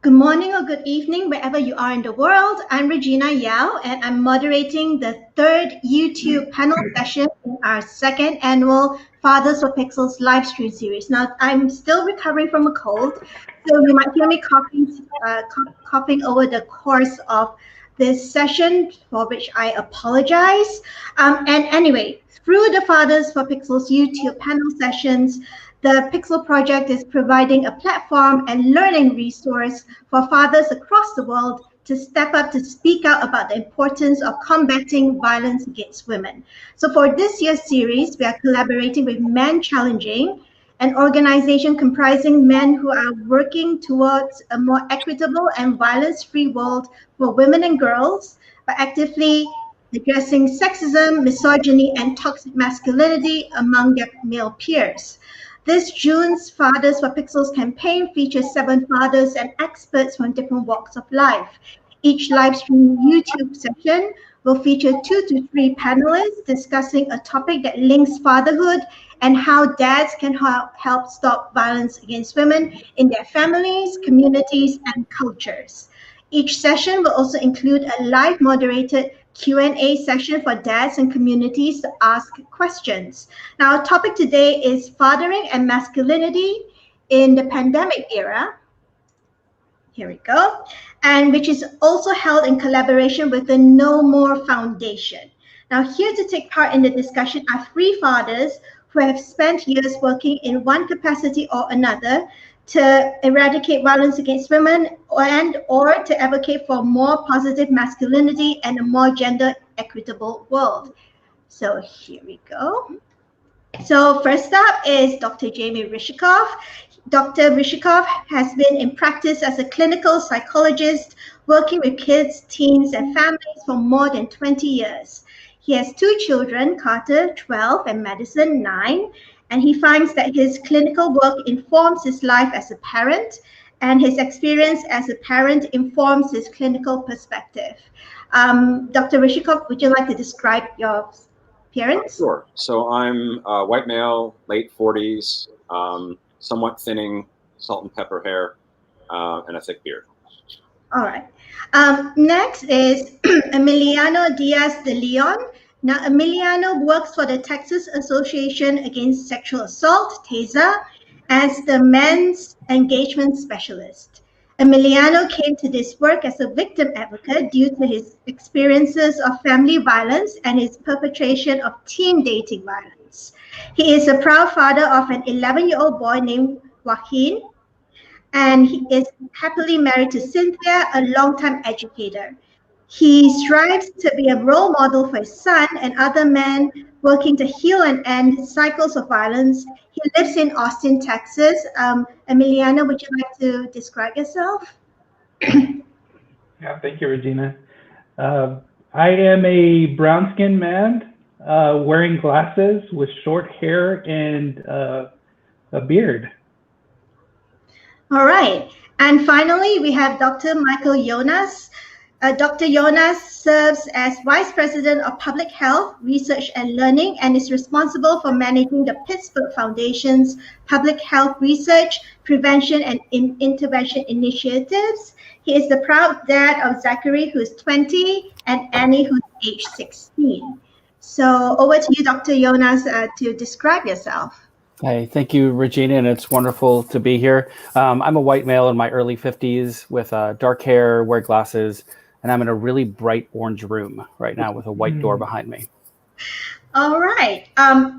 Good morning or good evening, wherever you are in the world. I'm Regina Yao, and I'm moderating the third YouTube panel session in our second annual Fathers for Pixels live stream series. Now, I'm still recovering from a cold, so you might hear me coughing over the course of this session, for which I apologize. And anyway, through the Fathers for Pixels YouTube panel sessions, the Pixel Project is providing a platform and learning resource for fathers across the world to step up to speak out about the importance of combating violence against women. So for this year's series, we are collaborating with Men Challenging, an organization comprising men who are working towards a more equitable and violence-free world for women and girls by actively addressing sexism, misogyny, and toxic masculinity among their male peers. This June's Fathers for Pixels campaign features 7 fathers and experts from different walks of life. Each live stream YouTube session will feature 2 to 3 panelists discussing a topic that links fatherhood and how dads can help stop violence against women in their families, communities, and cultures. Each session will also include a live moderated Q&A session for dads and communities to ask questions. Now, our topic today is fathering and masculinity in the pandemic era. Here we go. And which is also held in collaboration with the No More Foundation. Now, here to take part in the discussion are 3 fathers who have spent years working in one capacity or another to eradicate violence against women or to advocate for more positive masculinity and a more gender equitable world. So here we go. So first up is Dr. Jamie Rishikof. Dr. Rishikof has been in practice as a clinical psychologist, working with kids, teens, and families for more than 20 years. He has 2 children, Carter, 12, and Madison, 9. And he finds that his clinical work informs his life as a parent, and his experience as a parent informs his clinical perspective. Dr. Rishikof, would you like to describe your appearance? Sure. So I'm a white male, late 40s, somewhat thinning, salt and pepper hair, and a thick beard. All right. Next is Emiliano Diaz de Leon. Now, Emiliano works for the Texas Association Against Sexual Assault, TAASA, as the Men's Engagement Specialist. Emiliano came to this work as a victim advocate due to his experiences of family violence and his perpetration of teen dating violence. He is a proud father of an 11-year-old boy named Joaquin, and he is happily married to Cynthia, a longtime educator. He strives to be a role model for his son and other men working to heal and end cycles of violence. He lives in Austin, Texas. Emiliano, would you like to describe yourself? Yeah, thank you, Regina. I am a brown-skinned man wearing glasses with short hair and a beard. All right. And finally, we have Dr. Michael Yonas. Dr. Yonas serves as Vice President of Public Health, Research and Learning and is responsible for managing the Pittsburgh Foundation's public health research, prevention and intervention initiatives. He is the proud dad of Zachary, who's 20, and Annie, who's age 16. So over to you, Dr. Yonas, to describe yourself. Hey, thank you, Regina, and it's wonderful to be here. I'm a white male in my early 50s with dark hair, wear glasses, and I'm in a really bright orange room right now with a white door behind me. All right.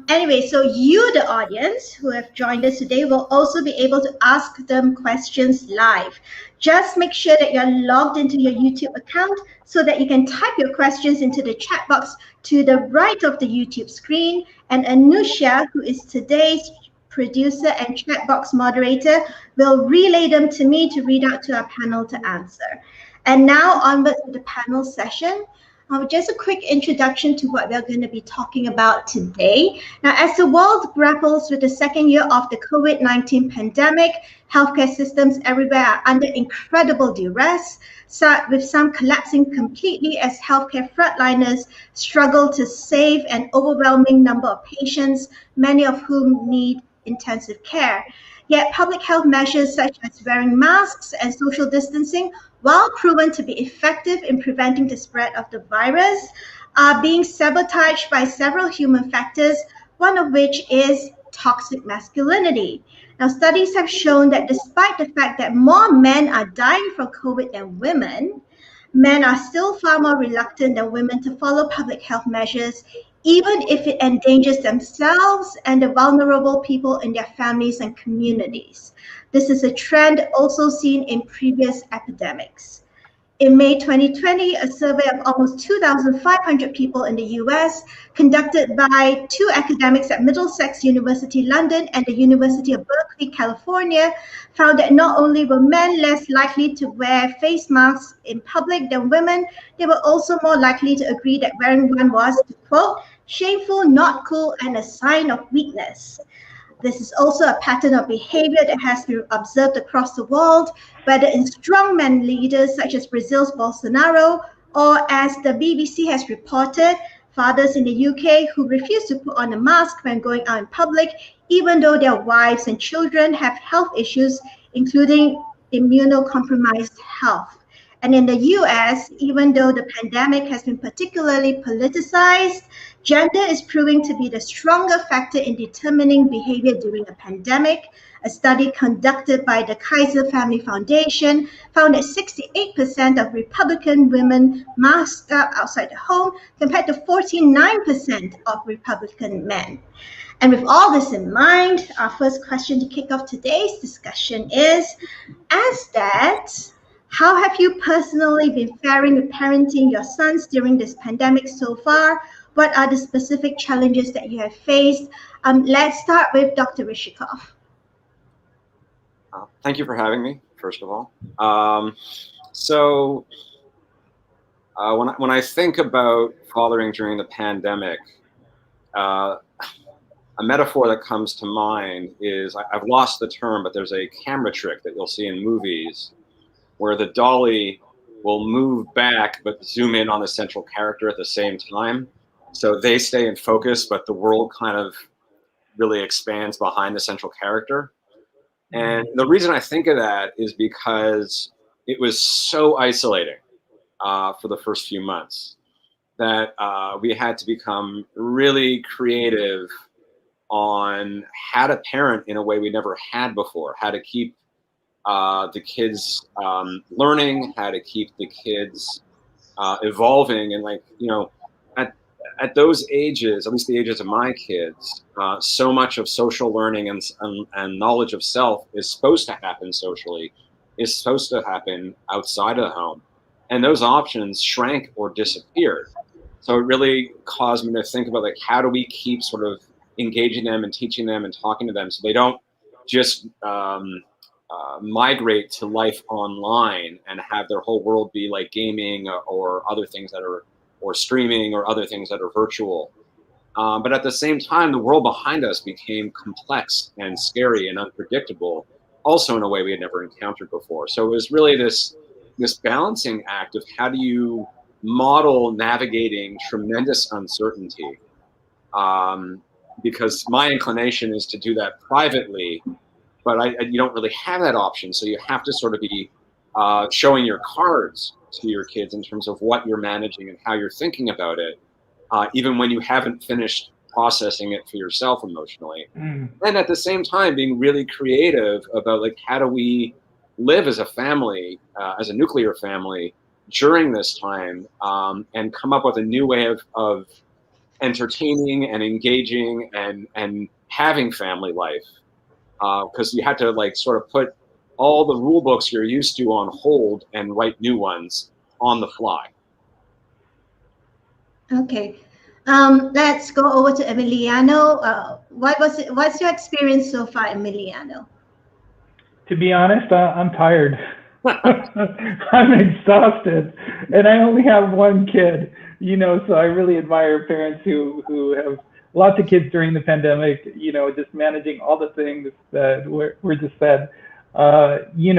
Anyway, so you, the audience who have joined us today, will also be able to ask them questions live. Just make sure that you're logged into your YouTube account so that you can type your questions into the chat box to the right of the YouTube screen. And Anusha, who is today's producer and chat box moderator, will relay them to me to read out to our panel to answer. And now onwards to the panel session. Just a quick introduction to what we're going to be talking about today. Now, as the world grapples with the second year of the COVID-19 pandemic, healthcare systems everywhere are under incredible duress, with some collapsing completely as healthcare frontliners struggle to save an overwhelming number of patients, many of whom need intensive care. Yet public health measures such as wearing masks and social distancing, while proven to be effective in preventing the spread of the virus, are being sabotaged by several human factors, one of which is toxic masculinity. Now, studies have shown that despite the fact that more men are dying from COVID than women, men are still far more reluctant than women to follow public health measures, even if it endangers themselves and the vulnerable people in their families and communities. This is a trend also seen in previous epidemics. In May 2020, a survey of almost 2,500 people in the US, conducted by two academics at Middlesex University London and the University of Berkeley, California, found that not only were men less likely to wear face masks in public than women, they were also more likely to agree that wearing one was, to quote, shameful, not cool, and a sign of weakness. This is also a pattern of behavior that has been observed across the world, whether in strongman leaders such as Brazil's Bolsonaro, or as the BBC has reported, fathers in the UK who refuse to put on a mask when going out in public, even though their wives and children have health issues, including immunocompromised health. And in the US, even though the pandemic has been particularly politicized, gender is proving to be the stronger factor in determining behavior during a pandemic. A study conducted by the Kaiser Family Foundation found that 68% of Republican women masked up outside the home compared to 49% of Republican men. And with all this in mind, our first question to kick off today's discussion is, as dads, how have you personally been faring with parenting your sons during this pandemic so far? What are the specific challenges that you have faced? Let's start with Dr. Rishikof. Thank you for having me, first of all. When I think about fathering during the pandemic, a metaphor that comes to mind is, I've lost the term, but there's a camera trick that you'll see in movies where the dolly will move back but zoom in on the central character at the same time. So they stay in focus, but the world kind of really expands behind the central character. And the reason I think of that is because it was so isolating for the first few months that we had to become really creative on how to parent in a way we never had before, how to keep the kids learning, how to keep the kids evolving. And at those ages, at least the ages of my kids, so much of social learning and knowledge of self is supposed to happen socially, is supposed to happen outside of the home. And those options shrank or disappeared. So it really caused me to think about, how do we keep sort of engaging them and teaching them and talking to them so they don't just migrate to life online and have their whole world be like gaming or other things that are, or streaming or other things that are virtual. But at the same time, the world behind us became complex and scary and unpredictable, also in a way we had never encountered before. So it was really this balancing act of how do you model navigating tremendous uncertainty, because my inclination is to do that privately, but you don't really have that option. So you have to sort of be showing your cards to your kids in terms of what you're managing and how you're thinking about it, even when you haven't finished processing it for yourself emotionally. And at the same time, being really creative about how do we live as a family, as a nuclear family during this time, and come up with a new way of entertaining and engaging and having family life. Because you had to sort of put all the rule books you're used to on hold and write new ones on the fly. Okay, let's go over to Emiliano. What's your experience so far, Emiliano? To be honest, I'm tired. I'm exhausted, and I only have one kid. So I really admire parents who have lots of kids during the pandemic. Just managing all the things that were just said. We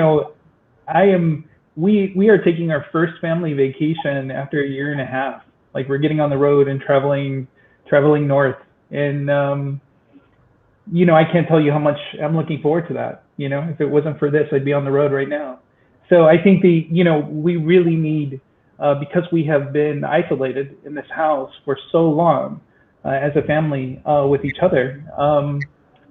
are taking our first family vacation after a year and a half. We're getting on the road and traveling north. And I can't tell you how much I'm looking forward to that. If it wasn't for this, I'd be on the road right now. So I think we really need, because we have been isolated in this house for so long as a family with each other.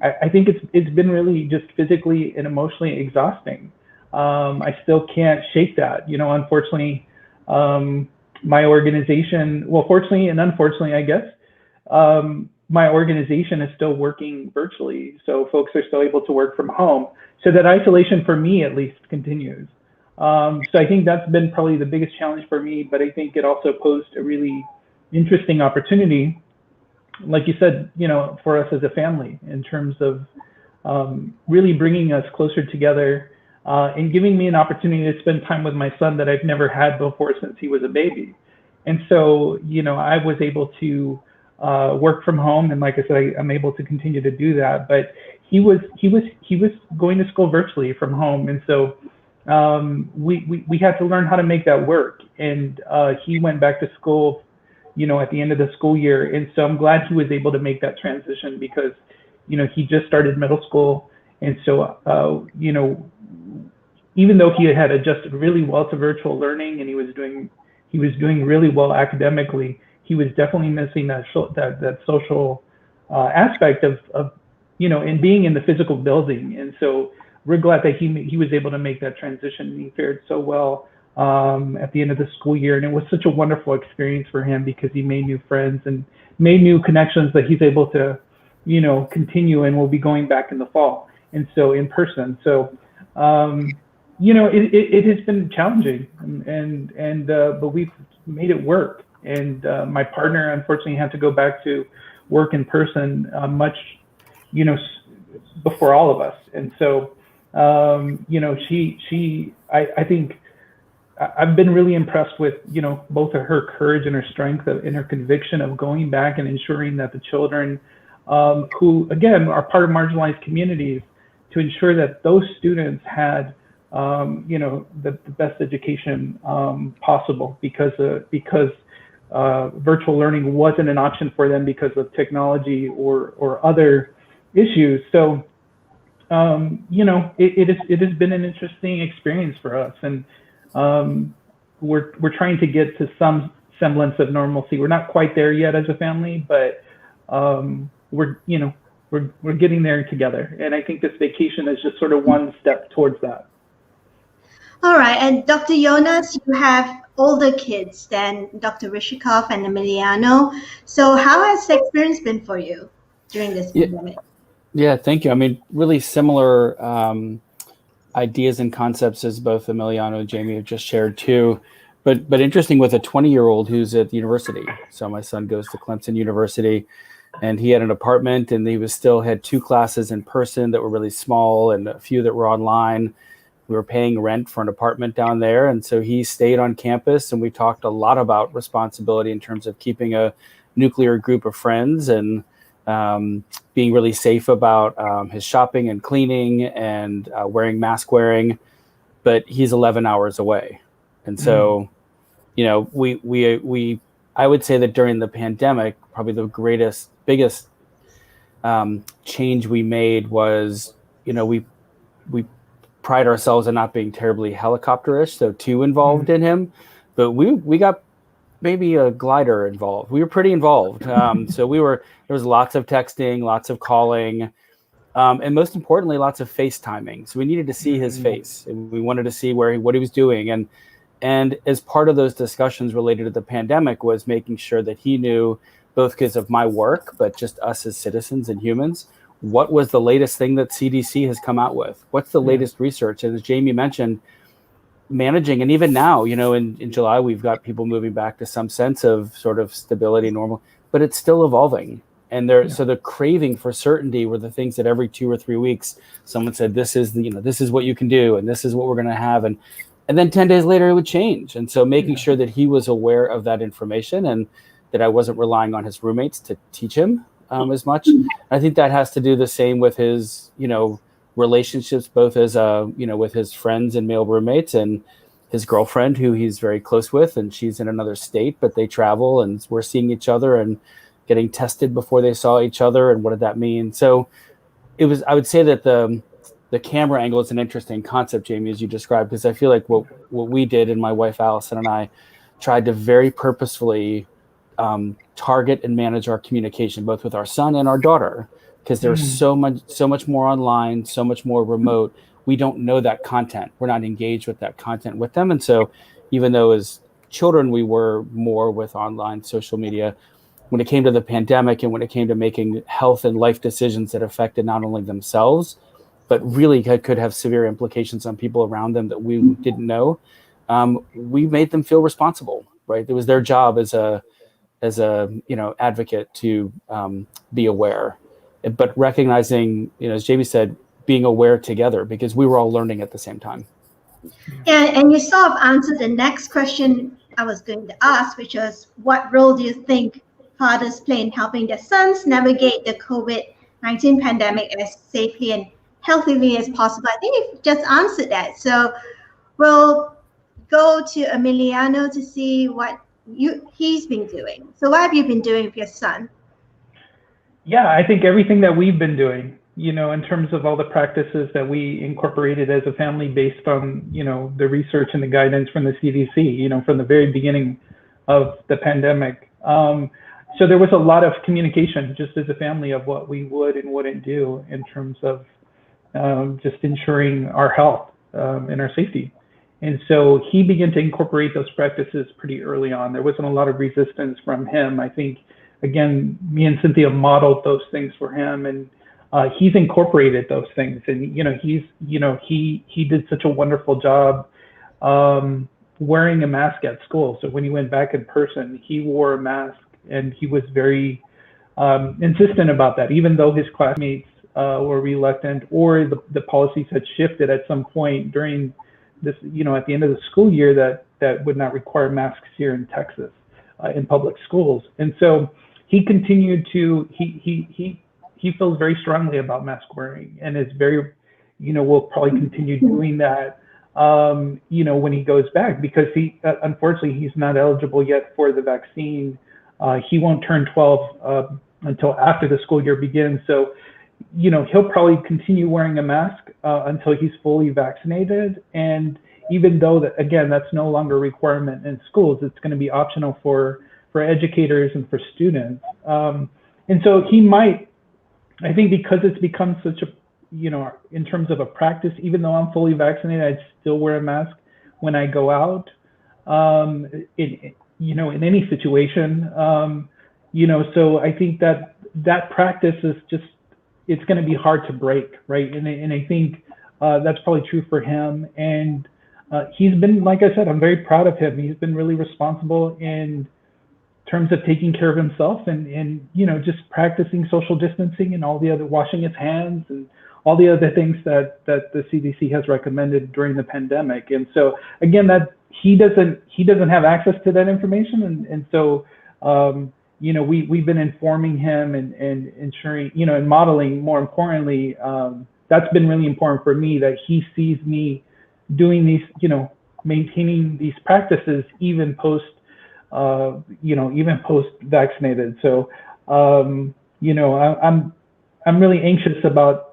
I think it's been really just physically and emotionally exhausting. I still can't shake that. Unfortunately, my organization, well, fortunately and unfortunately, I guess, my organization is still working virtually. So folks are still able to work from home. So that isolation for me, at least, continues. So I think that's been probably the biggest challenge for me, but I think it also posed a really interesting opportunity, like you said, for us as a family, in terms of really bringing us closer together and giving me an opportunity to spend time with my son that I've never had before since he was a baby. And so, I was able to work from home, and like I said, I'm able to continue to do that. But he was going to school virtually from home, and so we had to learn how to make that work. And he went back to school, at the end of the school year, and so I'm glad he was able to make that transition because, he just started middle school, and so even though he had adjusted really well to virtual learning and he was doing really well academically, he was definitely missing that social aspect of and being in the physical building. And so we're glad that he was able to make that transition, and he fared so well at the end of the school year. And it was such a wonderful experience for him because he made new friends and made new connections that he's able to continue, and will be going back in the fall, and so in person. So it has been challenging, but we've made it work. And my partner unfortunately had to go back to work in person much before all of us. And so I think I've been really impressed with both of her courage and her strength and her conviction of going back and ensuring that the children who again are part of marginalized communities, to ensure that those students had the best education possible, because virtual learning wasn't an option for them because of technology or other issues. So it has been an interesting experience for us, and we're trying to get to some semblance of normalcy. We're not quite there yet as a family, but we're getting there together, and I think this vacation is just sort of one step towards that. All right, and Dr. Yonas, you have older kids than Dr. Rishikof and Emiliano. So how has the experience been for you during this pandemic? Yeah, thank you. I mean, really similar ideas and concepts as both Emiliano and Jamie have just shared too. But interesting with a 20-year-old who's at the university. So my son goes to Clemson University, and he had an apartment, and he had 2 classes in person that were really small and a few that were online. We were paying rent for an apartment down there. And so he stayed on campus, and we talked a lot about responsibility in terms of keeping a nuclear group of friends and being really safe about his shopping and cleaning and mask wearing. But he's 11 hours away. And so, I would say that during the pandemic, probably the biggest change we made was, we pride ourselves in not being terribly helicopterish, so too involved in him, but we got maybe a glider involved. We were pretty involved. So there was lots of texting, lots of calling, and most importantly, lots of FaceTiming. So we needed to see his face, and we wanted to see what he was doing. And as part of those discussions related to the pandemic was making sure that he knew, both because of my work, but just us as citizens and humans, what was the latest thing that CDC has come out with? What's the latest research? And as Jamie mentioned, managing, and even now, in July, we've got people moving back to some sense of sort of stability, normal, but it's still evolving. And so the craving for certainty were the things that every 2 or 3 weeks, someone said, this is what you can do, and this is what we're going to have. And then 10 days later, it would change. And so making sure that he was aware of that information and that I wasn't relying on his roommates to teach him as much. I think that has to do the same with his, relationships, both as with his friends and male roommates, and his girlfriend, who he's very close with, and she's in another state, but they travel and we're seeing each other and getting tested before they saw each other. And what did that mean? So I would say that the camera angle is an interesting concept, Jamie, as you described, because I feel like what we did, and my wife Allison and I tried to very purposefully target and manage our communication, both with our son and our daughter, because there's so much more online, so much more remote. We don't know that content. We're not engaged with that content with them. And so even though as children we were more with online social media, when it came to the pandemic and when it came to making health and life decisions that affected not only themselves, but really could have severe implications on people around them that we didn't know, we made them feel responsible, right? It was their job as a advocate to be aware, but recognizing, as Jamie said, being aware together, because we were all learning at the same time. And you sort of answered the next question I was going to ask, which was, what role do you think fathers play in helping their sons navigate the COVID-19 pandemic as safely and healthily as possible? I think you've just answered that. So we'll go to Emiliano to see what he's been doing. So what have you been doing with your son? Yeah, I think everything that we've been doing, in terms of all the practices that we incorporated as a family based on, the research and the guidance from the CDC, from the very beginning of the pandemic. So there was a lot of communication just as a family of what we would and wouldn't do in terms of just ensuring our health and our safety. And so he began to incorporate those practices pretty early on. There wasn't a lot of resistance from him. I think, again, me and Cynthia modeled those things for him, and he's incorporated those things. And he did such a wonderful job wearing a mask at school. So when he went back in person, he wore a mask, and he was very insistent about that, even though his classmates were reluctant, or the policies had shifted at some point during this, at the end of the school year, that would not require masks here in Texas in public schools. And so he continued to, he feels very strongly about mask wearing, and is very, will probably continue doing that, when he goes back, because unfortunately, he's not eligible yet for the vaccine. He won't turn 12 until after the school year begins. So, he'll probably continue wearing a mask until he's fully vaccinated. And even though that, again, that's no longer a requirement in schools, it's going to be optional for educators and for students. And so he might, I think, because it's become such a, in terms of a practice, even though I'm fully vaccinated, I still wear a mask when I go out, in any situation, so I think that practice is just, it's going to be hard to break, right? And I think that's probably true for him. And he's been, like I said, I'm very proud of him. He's been really responsible in terms of taking care of himself and just practicing social distancing and all the other, washing his hands and all the other things that the CDC has recommended during the pandemic. And so again, that he doesn't have access to that information, and so we've been informing him and ensuring, and modeling, more importantly, that's been really important for me, that he sees me doing these, maintaining these practices even post vaccinated. So I'm really anxious about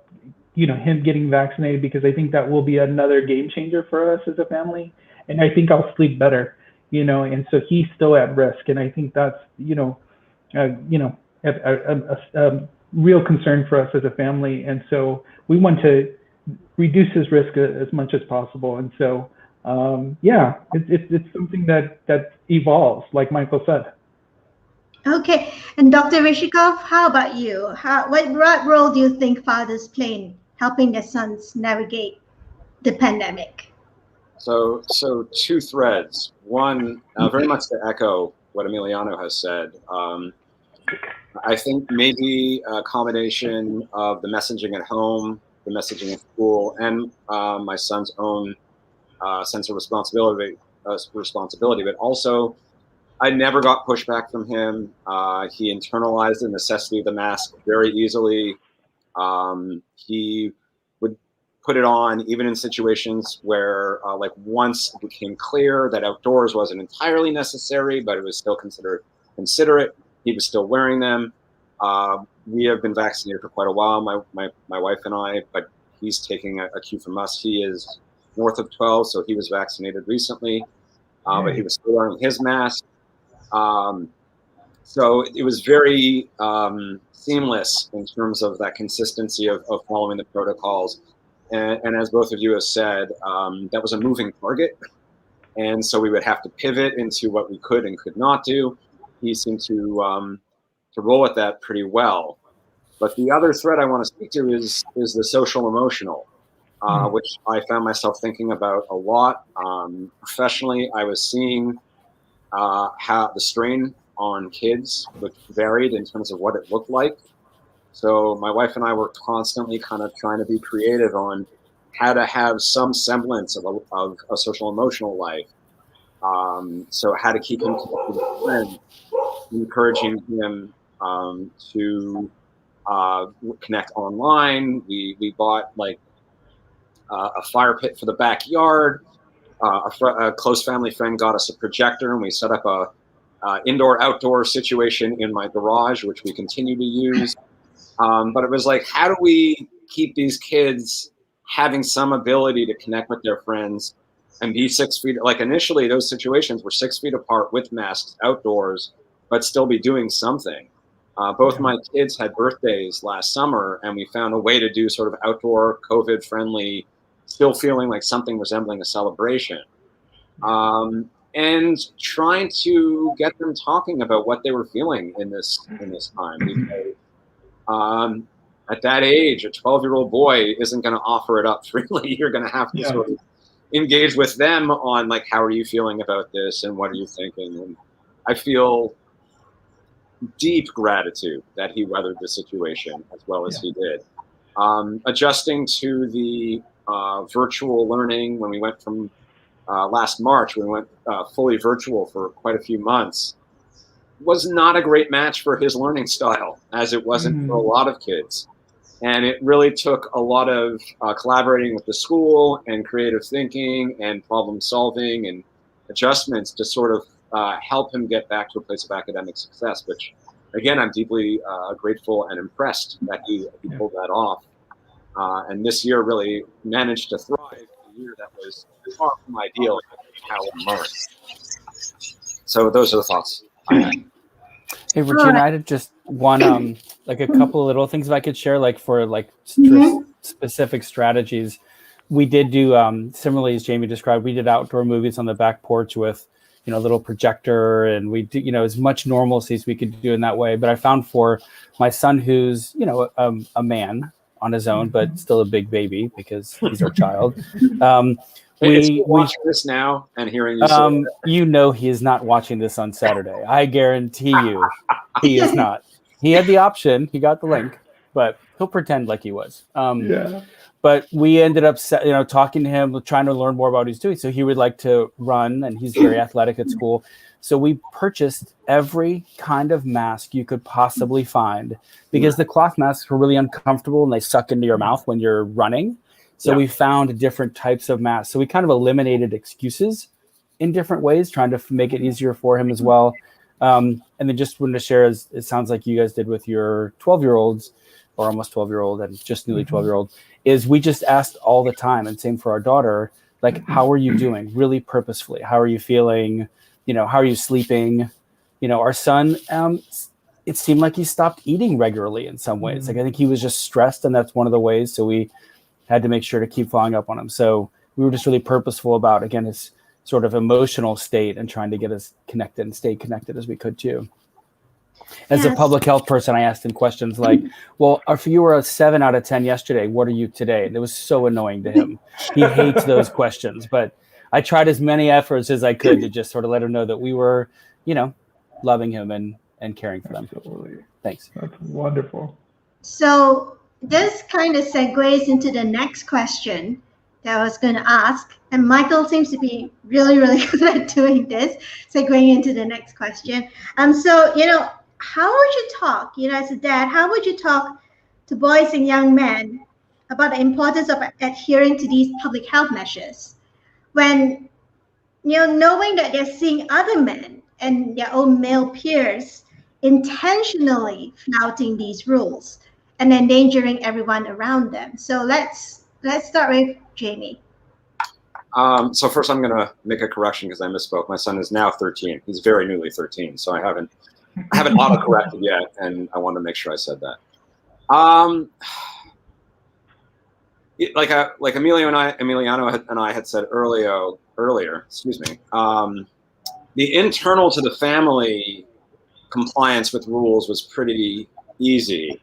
him getting vaccinated, because I think that will be another game changer for us as a family, and I think I'll sleep better, and so he's still at risk, and I think that's a real concern for us as a family, and so we want to reduce his risk as much as possible. And so it's something that evolves, like Michael said. Okay, and Dr. Rishikof, how about you? What role do you think fathers play in helping their sons navigate the pandemic? So two threads. One, very much to echo what Emiliano has said. I think maybe a combination of the messaging at home, the messaging at school, and my son's own sense of responsibility. But also, I never got pushback from him. He internalized the necessity of the mask very easily. He would put it on even in situations where, like, once it became clear that outdoors wasn't entirely necessary, but it was still considered considerate, he was still wearing them. we have been vaccinated for quite a while, my wife and I, but he's taking a cue from us. He is north of 12, so he was vaccinated recently, but he was still wearing his mask. So it was very seamless in terms of that consistency of following the protocols. And as both of you have said, that was a moving target. And so we would have to pivot into what we could and could not do. He seemed to roll with that pretty well. But the other thread I want to speak to is the social emotional, which I found myself thinking about a lot. Professionally, I was seeing how the strain on kids, which varied in terms of what it looked like. So my wife and I were constantly kind of trying to be creative on how to have some semblance of a social emotional life. So how to keep him connected with friends, encouraging him to connect online. We bought like a fire pit for the backyard. A close family friend got us a projector, and we set up a indoor-outdoor situation in my garage, which we continue to use. But it was like, how do we keep these kids having some ability to connect with their friends and be 6 feet? Like initially, those situations were 6 feet apart with masks outdoors, but still be doing something. Both my kids had birthdays last summer, and we found a way to do sort of outdoor, COVID-friendly, still feeling like something resembling a celebration. And trying to get them talking about what they were feeling in this time, because at that age, a 12-year-old boy isn't going to offer it up freely. You're going to have to sort of engage with them on like, how are you feeling about this, and what are you thinking? And I feel deep gratitude that he weathered the situation as well as he did. Adjusting to the virtual learning when we went from last March, we went fully virtual for quite a few months, was not a great match for his learning style, as it wasn't for a lot of kids. And it really took a lot of collaborating with the school and creative thinking and problem solving and adjustments to sort of help him get back to a place of academic success, which again, I'm deeply grateful and impressed that he pulled that off. And this year really managed to thrive, a year that was far from ideal in how it learned. So those are the thoughts I had. Hey, Regina, I had just one, like a couple of little things if I could share, like for like specific strategies. We did do, similarly as Jamie described, we did outdoor movies on the back porch with, a little projector, and we do, as much normalcy as we could do in that way. But I found for my son, who's, a man on his own, but still a big baby because he's our child. We watching this now and hearing you say that. He is not watching this on Saturday. I guarantee you he is not. He had the option. He got the link, but he'll pretend like he was. But we ended up, talking to him, trying to learn more about what he's doing. So he would like to run, and he's very athletic at school. So we purchased every kind of mask you could possibly find, because the cloth masks were really uncomfortable and they suck into your mouth when you're running. So we found different types of masks. So we kind of eliminated excuses in different ways, trying to make it easier for him as well. And then just wanted to share, as it sounds like you guys did with your 12-year-olds, or almost 12-year-old and just newly 12-year-old, is we just asked all the time, and same for our daughter, like, how are you doing? Really purposefully. How are you feeling? How are you sleeping? Our son, it seemed like he stopped eating regularly in some ways. Like, I think he was just stressed, and that's one of the ways. So we had to make sure to keep following up on him. So we were just really purposeful about, again, his sort of emotional state and trying to get as connected and stay connected as we could too. As a public health person, I asked him questions like, well, if you were a 7 out of 10 yesterday, what are you today? And it was so annoying to him. He hates those questions, but I tried as many efforts as I could to just sort of let him know that we were, loving him and caring for them. Absolutely. Thanks. That's wonderful. So this kind of segues into the next question that I was going to ask. And Michael seems to be really, really good at doing this, segueing into the next question. So, how would you talk, as a dad, how would you talk to boys and young men about the importance of adhering to these public health measures when, knowing that they're seeing other men and their own male peers intentionally flouting these rules and endangering everyone around them. So let's start with Jamie. So first I'm going to make a correction because I misspoke. My son is now 13. He's very newly 13, so I haven't auto-corrected yet, and I wanted to make sure I said that. Like Emiliano and I had said earlier, excuse me, the internal to the family compliance with rules was pretty easy.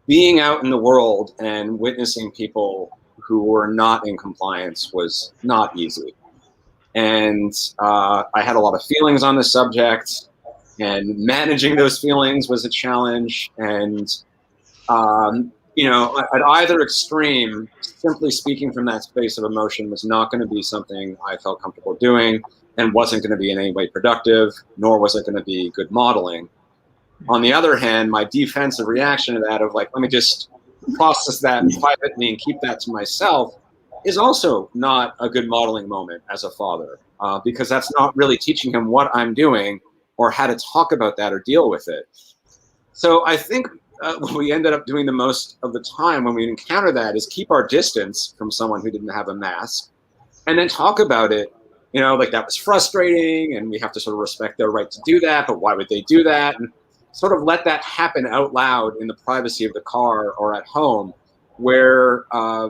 Being out in the world and witnessing people who were not in compliance was not easy. And I had a lot of feelings on the subject, and managing those feelings was a challenge. And, you know, at either extreme, simply speaking from that space of emotion was not going to be something I felt comfortable doing, and wasn't going to be in any way productive, nor was it going to be good modeling. On the other hand, my defensive reaction to that of like, let me just process that privately and keep that to myself is also not a good modeling moment as a father, because that's not really teaching him what I'm doing or how to talk about that or deal with it. So I think what we ended up doing the most of the time when we encounter that is keep our distance from someone who didn't have a mask, and then talk about it. You know, like that was frustrating, and we have to sort of respect their right to do that, but why would they do that? And sort of let that happen out loud in the privacy of the car or at home, where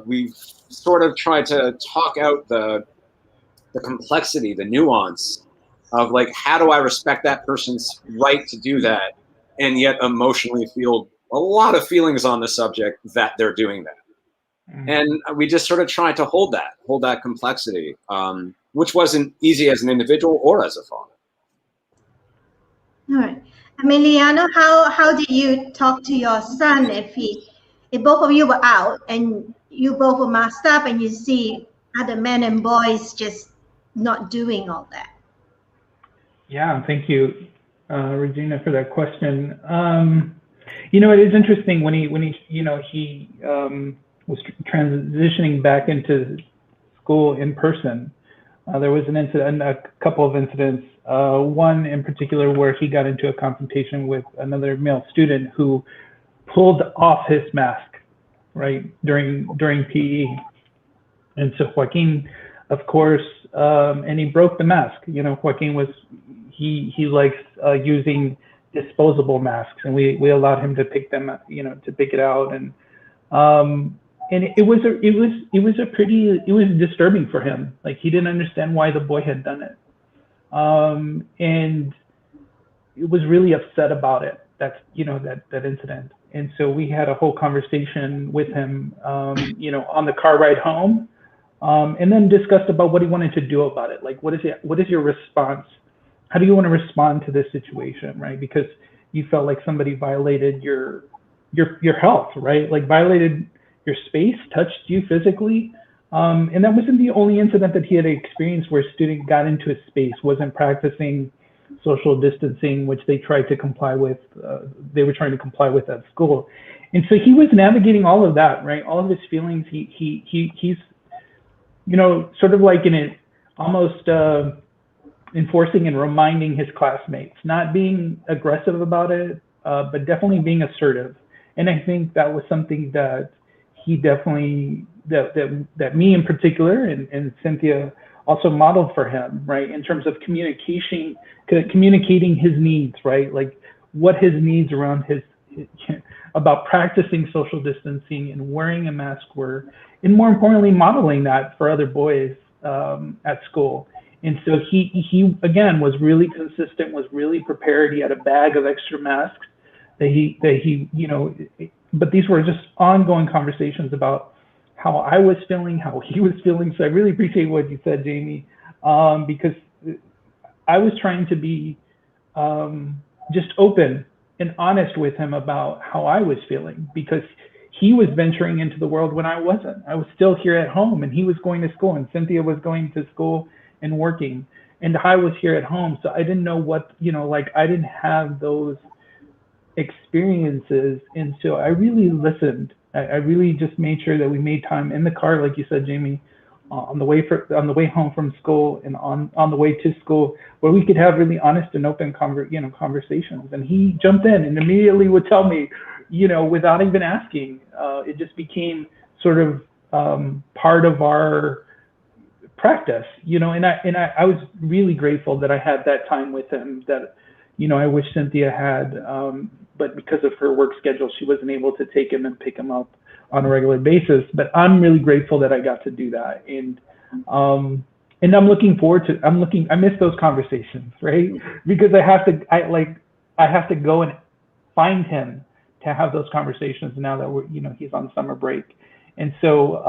we've sort of tried to talk out the complexity, the nuance of like, how do I respect that person's right to do that, and yet emotionally feel a lot of feelings on the subject that they're doing that. And we just sort of tried to hold that complexity, which wasn't easy as an individual or as a father. All right. Emiliano, how did you talk to your son if both of you were out and you both were masked up and you see other men and boys just not doing all that? Yeah, thank you, Regina, for that question. You know, it is interesting when he was transitioning back into school in person. There was a couple of incidents. One in particular where he got into a confrontation with another male student who pulled off his mask, right, during PE. And so Joaquin, of course, and he broke the mask. You know, Joaquin he likes using disposable masks, and we allowed him to pick them, to pick it out, and it was disturbing for him. Like, he didn't understand why the boy had done it, and it was really upset about it. That's that incident, and so we had a whole conversation with him, on the car ride home, and then discussed about what he wanted to do about it. Like, what is your response? How do you want to respond to this situation, right? Because you felt like somebody violated your health, right? Like, violated your space, touched you physically. And that wasn't the only incident that he had experienced where a student got into a space, wasn't practicing social distancing, which they tried to comply with. They were trying to comply with at school. And so he was navigating all of that, right? All of his feelings. He's, sort of like in it, almost enforcing and reminding his classmates, not being aggressive about it, but definitely being assertive. And I think that was something that he definitely, that me in particular, and Cynthia also modeled for him, right? In terms of communicating his needs, right? Like what his needs around about practicing social distancing and wearing a mask were, and more importantly, modeling that for other boys at school. And so he again was really consistent, was really prepared. He had a bag of extra masks that he but these were just ongoing conversations about how I was feeling, how he was feeling. So I really appreciate what you said, Jamie, because I was trying to be just open and honest with him about how I was feeling, because he was venturing into the world when I wasn't. I was still here at home, and he was going to school, and Cynthia was going to school and working, and I was here at home. So I didn't know what, I didn't have those experiences. And so I really listened. I really just made sure that we made time in the car, like you said, Jamie, on the way home from school and on the way to school, where we could have really honest and open conversations. And he jumped in and immediately would tell me, without even asking. It just became sort of part of our practice, and I was really grateful that I had that time with him that, I wish Cynthia had, but because of her work schedule, she wasn't able to take him and pick him up on a regular basis. But I'm really grateful that I got to do that. And I'm looking forward to, I miss those conversations, right? Because I have to go and find him to have those conversations now that he's on summer break. And so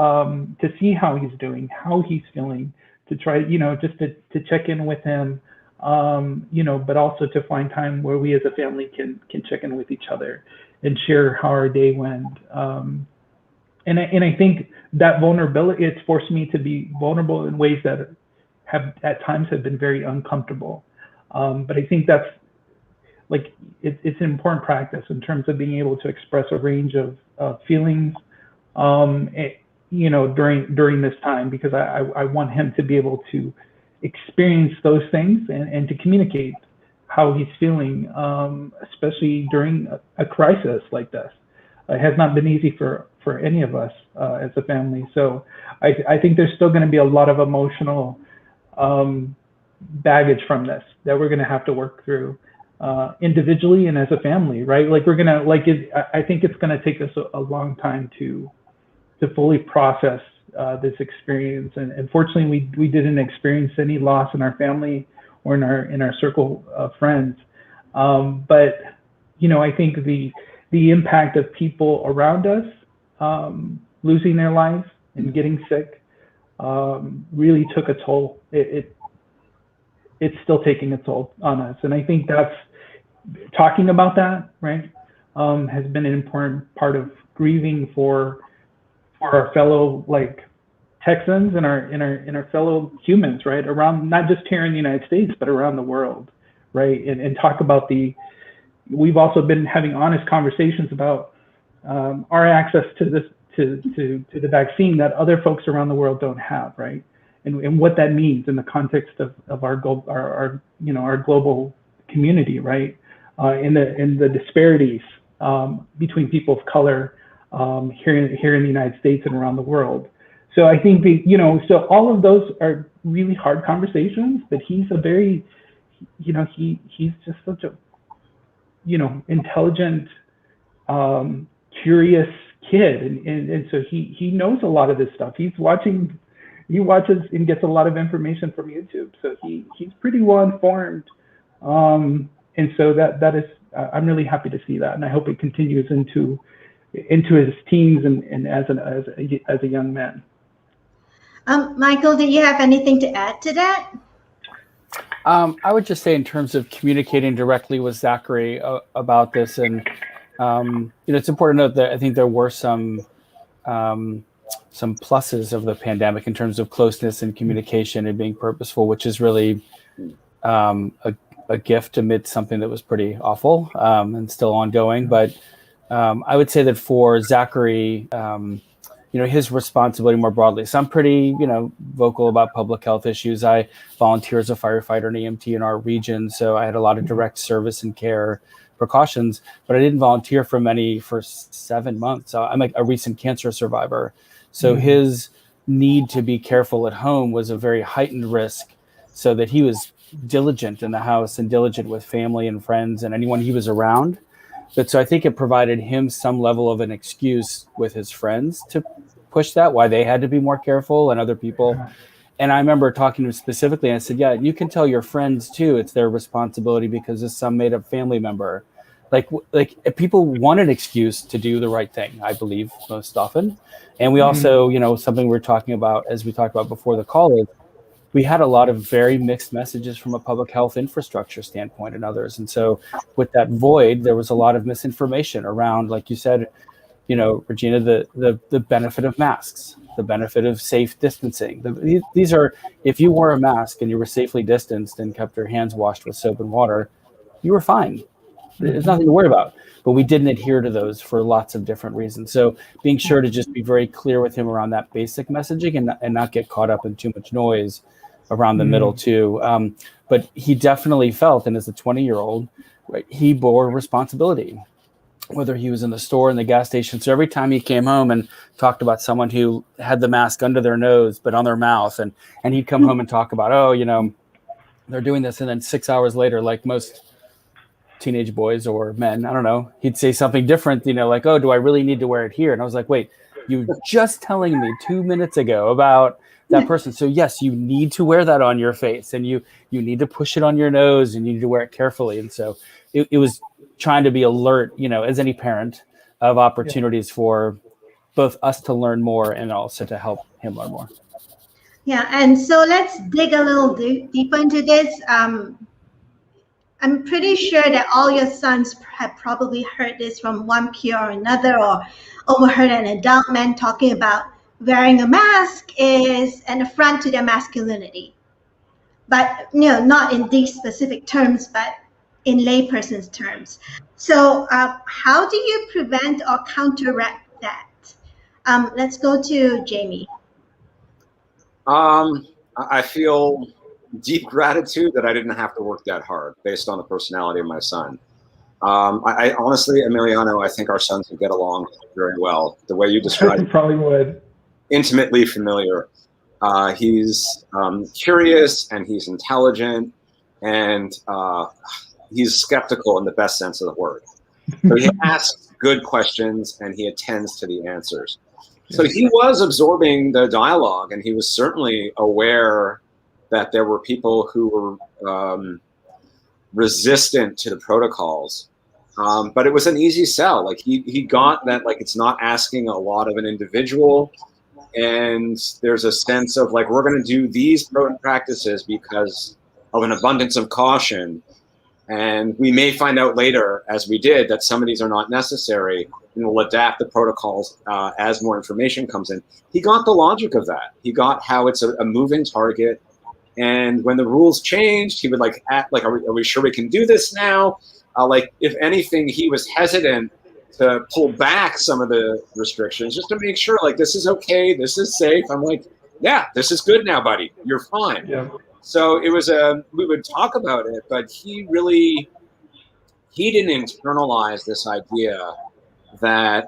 to see how he's doing, how he's feeling, to try, just to check in with him, but also to find time where we as a family can check in with each other and share how our day went. And I think that vulnerability, it's forced me to be vulnerable in ways that have at times have been very uncomfortable. But I think that's it's an important practice in terms of being able to express a range of feelings, during this time, because I want him to be able to experience those things and to communicate how he's feeling, especially during a crisis like this. It has not been easy for any of us as a family. So I think there's still going to be a lot of emotional baggage from this that we're going to have to work through individually and as a family, right? I think it's going to take us a long time to fully process this experience. And fortunately, we didn't experience any loss in our family or in our circle of friends. But I think the impact of people around us losing their lives and getting sick really took a toll. It's still taking a toll on us. And I think that's talking about that, right, has been an important part of grieving for our fellow Texans and our fellow humans, right, around, not just here in the United States, but around the world, right, and talk about we've also been having honest conversations about our access to the vaccine that other folks around the world don't have, right, and what that means in the context of our global community, right, in the disparities between people of color here in the United States and around the world. So I think so all of those are really hard conversations, but he's a very, he's just such a, intelligent, curious kid. And so he knows a lot of this stuff. He watches and gets a lot of information from YouTube. So he's pretty well informed. And so that is, I'm really happy to see that. And I hope it continues into his teens and as a young man. Michael, did you have anything to add to that? I would just say, in terms of communicating directly with Zachary about this, and it's important to note that I think there were some pluses of the pandemic in terms of closeness and communication and being purposeful, which is really a gift amid something that was pretty awful and still ongoing. But I would say that for Zachary, his responsibility more broadly. So I'm pretty, vocal about public health issues. I volunteer as a firefighter and EMT in our region. So I had a lot of direct service and care precautions, but I didn't volunteer for 7 months. So I'm a recent cancer survivor. So his need to be careful at home was a very heightened risk, so that he was diligent in the house and diligent with family and friends and anyone he was around. But so I think it provided him some level of an excuse with his friends to push that, why they had to be more careful and other people. And I remember talking to him specifically, and I said, yeah, you can tell your friends too, it's their responsibility because it's some made up family member. Like people want an excuse to do the right thing, I believe, most often. And we also, something we're talking about, as we talked about before the call, is we had a lot of very mixed messages from a public health infrastructure standpoint and others. And so with that void, there was a lot of misinformation around, like you said, Regina, the benefit of masks, the benefit of safe distancing. These are, if you wore a mask and you were safely distanced and kept your hands washed with soap and water, you were fine. There's nothing to worry about. But we didn't adhere to those for lots of different reasons. So being sure to just be very clear with him around that basic messaging and not get caught up in too much noise around the middle too. But he definitely felt, and as a 20-year-old, right, he bore responsibility, whether he was in the store, in the gas station. So every time he came home and talked about someone who had the mask under their nose but on their mouth, and he'd come home and talk about, oh, they're doing this, and then 6 hours later, like most teenage boys or men, I don't know, he'd say something different, like, oh, do I really need to wear it here? And I was like, wait, you were just telling me 2 minutes ago about that person. So yes, you need to wear that on your face, and you need to push it on your nose, and you need to wear it carefully. And so it was trying to be alert, as any parent, of opportunities for both us to learn more and also to help him learn more. Yeah, and so let's dig a little deeper into this. I'm pretty sure that all your sons have probably heard this from one peer or another, or overheard an adult man talking about wearing a mask is an affront to their masculinity. But not in these specific terms, but in layperson's terms. So how do you prevent or counteract that? Let's go to Jamie. I feel deep gratitude that I didn't have to work that hard based on the personality of my son. I honestly, Emiliano, I think our sons would get along very well. The way you described probably would. Intimately familiar. He's curious, and he's intelligent, and he's skeptical in the best sense of the word. So he asks good questions, and he attends to the answers. So he was absorbing the dialogue, and he was certainly aware that there were people who were resistant to the protocols. But it was an easy sell. Like he got that, like, it's not asking a lot of an individual. And there's a sense of, like, we're going to do these practices because of an abundance of caution. And we may find out later, as we did, that some of these are not necessary, and we'll adapt the protocols as more information comes in. He got the logic of that. He got how it's a moving target. And when the rules changed, he would act like, are we sure we can do this now? Like, if anything, he was hesitant to pull back some of the restrictions just to make sure, like, this is okay, this is safe. I'm like, yeah, this is good now, buddy. You're fine. Yeah. So it was we would talk about it, but he didn't internalize this idea that,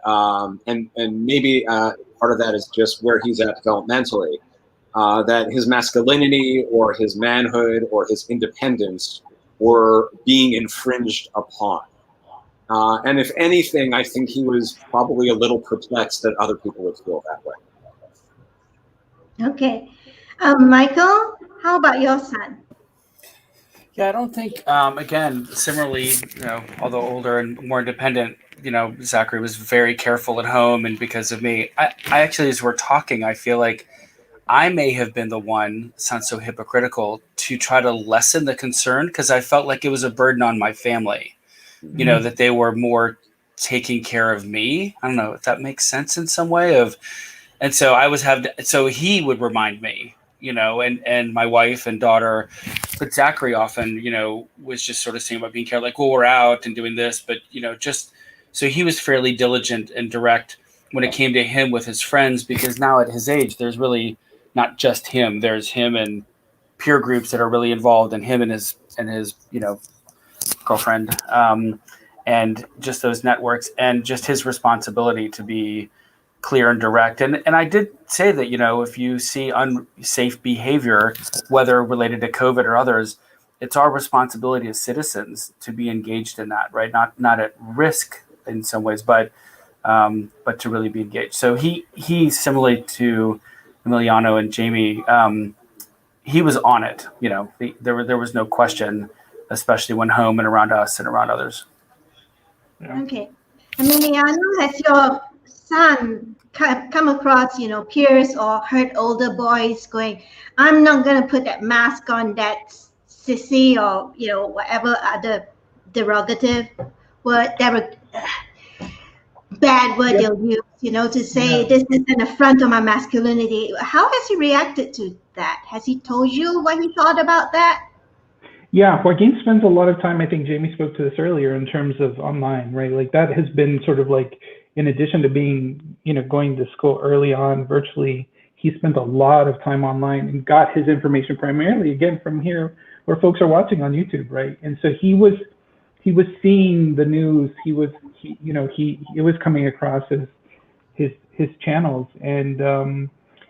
and maybe part of that is just where he's at developmentally, that his masculinity or his manhood or his independence were being infringed upon. And if anything, I think he was probably a little perplexed that other people would feel that way. Okay. Michael, how about your son? Yeah, I don't think, again, similarly, although older and more independent, Zachary was very careful at home, and because of me, I actually, as we're talking, I feel like I may have been the one, sounds so hypocritical, to try to lessen the concern, because I felt like it was a burden on my family, that they were more taking care of me. I don't know if that makes sense in some way and so so he would remind me, and my wife and daughter, but Zachary often, was just sort of saying about being careful, like, well, we're out and doing this, but, just, so he was fairly diligent and direct when it came to him with his friends, because now at his age, there's really not just him, there's him and peer groups that are really involved, and him and his girlfriend, and just those networks, and just his responsibility to be clear and direct. And I did say that, if you see unsafe behavior, whether related to COVID or others, it's our responsibility as citizens to be engaged in that, right? Not at risk in some ways, but to really be engaged. So he similarly to Emiliano and Jamie, he was on it. There was no question, especially when home and around us and around others. Yeah. Okay. Emiliano, has your son come across, peers or heard older boys going, I'm not going to put that mask on, that sissy, or, whatever other derogative word, bad word they'll use, to say this is an affront on my masculinity. How has he reacted to that? Has he told you what he thought about that? Yeah, Joaquin spends a lot of time, I think Jamie spoke to this earlier, in terms of online, right? Like that has been sort of like, in addition to being, going to school early on virtually, he spent a lot of time online and got his information primarily, again, from here where folks are watching on YouTube, right? And so he was seeing the news, it was coming across his channels, and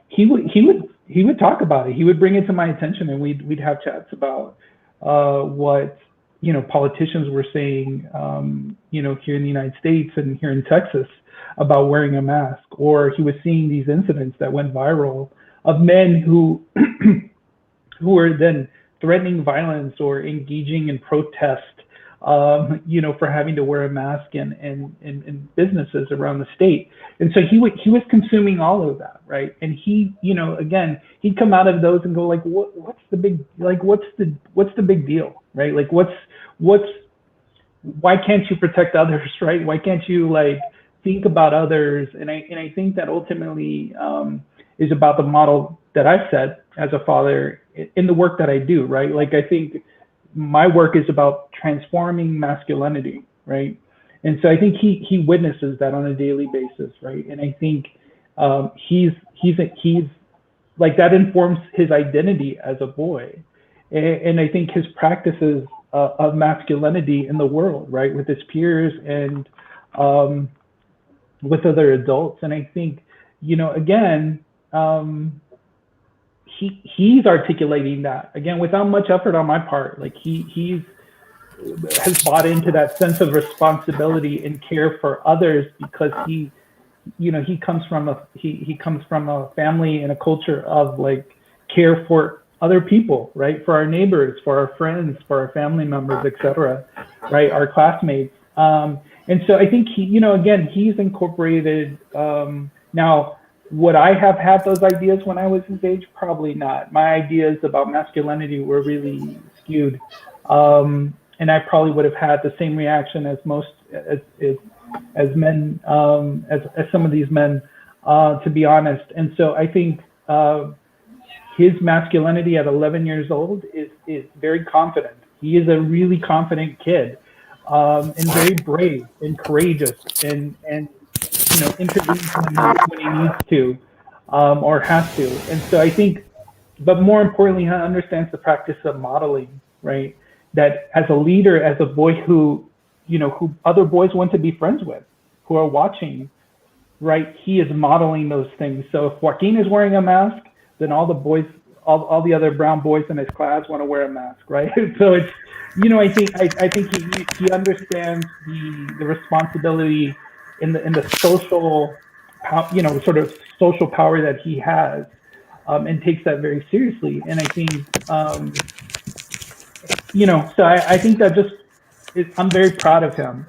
he would talk about it. He would bring it to my attention, and we'd have chats about what politicians were saying, here in the United States and here in Texas about wearing a mask, or he was seeing these incidents that went viral of men who who were then threatening violence or engaging in protest, for having to wear a mask in businesses around the state. And so he was consuming all of that, right? And he, again, he'd come out of those and go like, what's the big deal, right? Like why can't you protect others, right? Why can't you like think about others? And I think that ultimately is about the model that I've set as a father in the work that I do, right? Like I think my work is about transforming masculinity, right? And so I think he witnesses that on a daily basis, right? And I think he's like that informs his identity as a boy, and I think his practices of masculinity in the world, right, with his peers and with other adults. And I think, again, he's articulating that again without much effort on my part. Like he has bought into that sense of responsibility and care for others because he comes from a family and a culture of like care for other people, right? For our neighbors, for our friends, for our family members, etc., right? Our classmates. And so I think again, he's incorporated. Now, would I have had those ideas when I was his age? Probably not. My ideas about masculinity were really skewed. And I probably would have had the same reaction as most as men, as some of these men, to be honest. And so I think his masculinity at 11 years old is very confident. He is a really confident kid, and very brave and courageous, and intervenes when he needs to, or has to. And so I think, but more importantly, he understands the practice of modeling, right? That as a leader, as a boy who other boys want to be friends with, who are watching, right? He is modeling those things. So if Joaquin is wearing a mask, then all the boys, all the other brown boys in his class want to wear a mask, right? So it's, I think he understands the responsibility in the social, sort of social power that he has, and takes that very seriously. And I think, so I think that I'm very proud of him,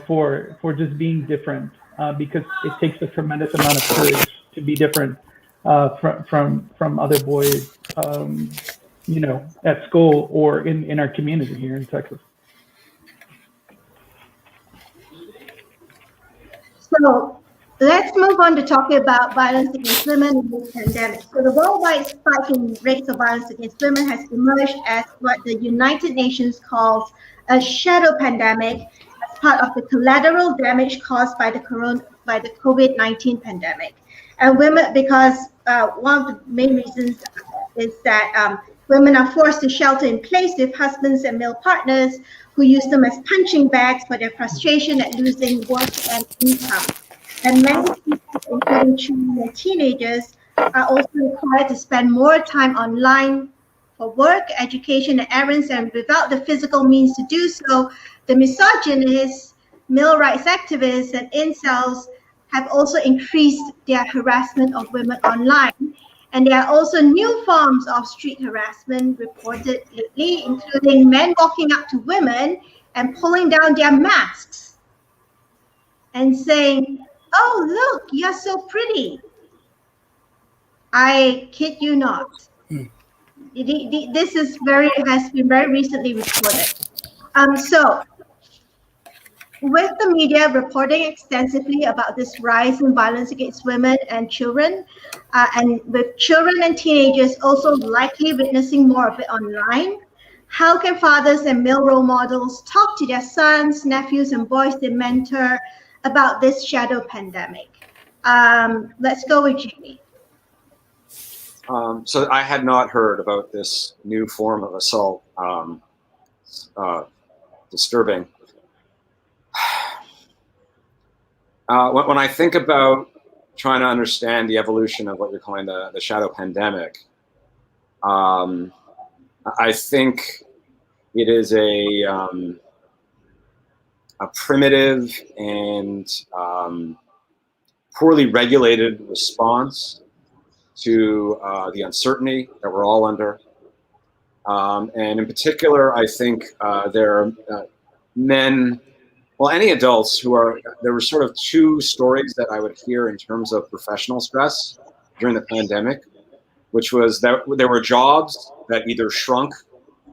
for just being different, because it takes a tremendous amount of courage to be different from other boys, at school or in our community here in Texas. So let's move on to talking about violence against women in this pandemic. So the worldwide spike in rates of violence against women has emerged as what the United Nations calls a shadow pandemic as part of the collateral damage caused by the COVID-19 pandemic. And women, because one of the main reasons is that women are forced to shelter in place with husbands and male partners who use them as punching bags for their frustration at losing work and income. And many people, including children and teenagers, are also required to spend more time online for work, education, and errands, and without the physical means to do so, the misogynists, male rights activists, and incels have also increased their harassment of women online. And there are also new forms of street harassment reported lately, including men walking up to women and pulling down their masks and saying, "Oh, look, you're so pretty." I kid you not. This has been very recently reported. So with the media reporting extensively about this rise in violence against women and children, and with children and teenagers also likely witnessing more of it online, How can fathers and male role models talk to their sons, nephews, and boys they mentor about this shadow pandemic? Let's go with Jamie. So I had not heard about this new form of assault. Disturbing. When I think about trying to understand the evolution of what you're calling the shadow pandemic, I think it is a primitive and poorly regulated response to the uncertainty that we're all under. And in particular, I think there are men, well, any adults there were sort of two stories that I would hear in terms of professional stress during the pandemic, which was that there were jobs that either shrunk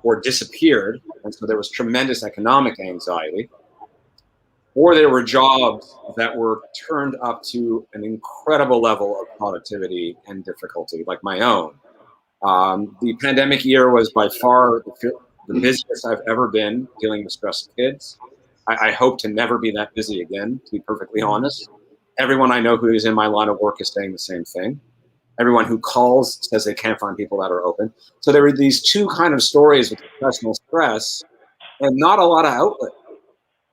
or disappeared, and so there was tremendous economic anxiety, or there were jobs that were turned up to an incredible level of productivity and difficulty, like my own. The pandemic year was by far the busiest I've ever been dealing with stressed kids. I hope to never be that busy again, to be perfectly honest. Everyone I know who is in my line of work is saying the same thing. Everyone who calls says they can't find people that are open. So there were these two kind of stories with professional stress and not a lot of outlet.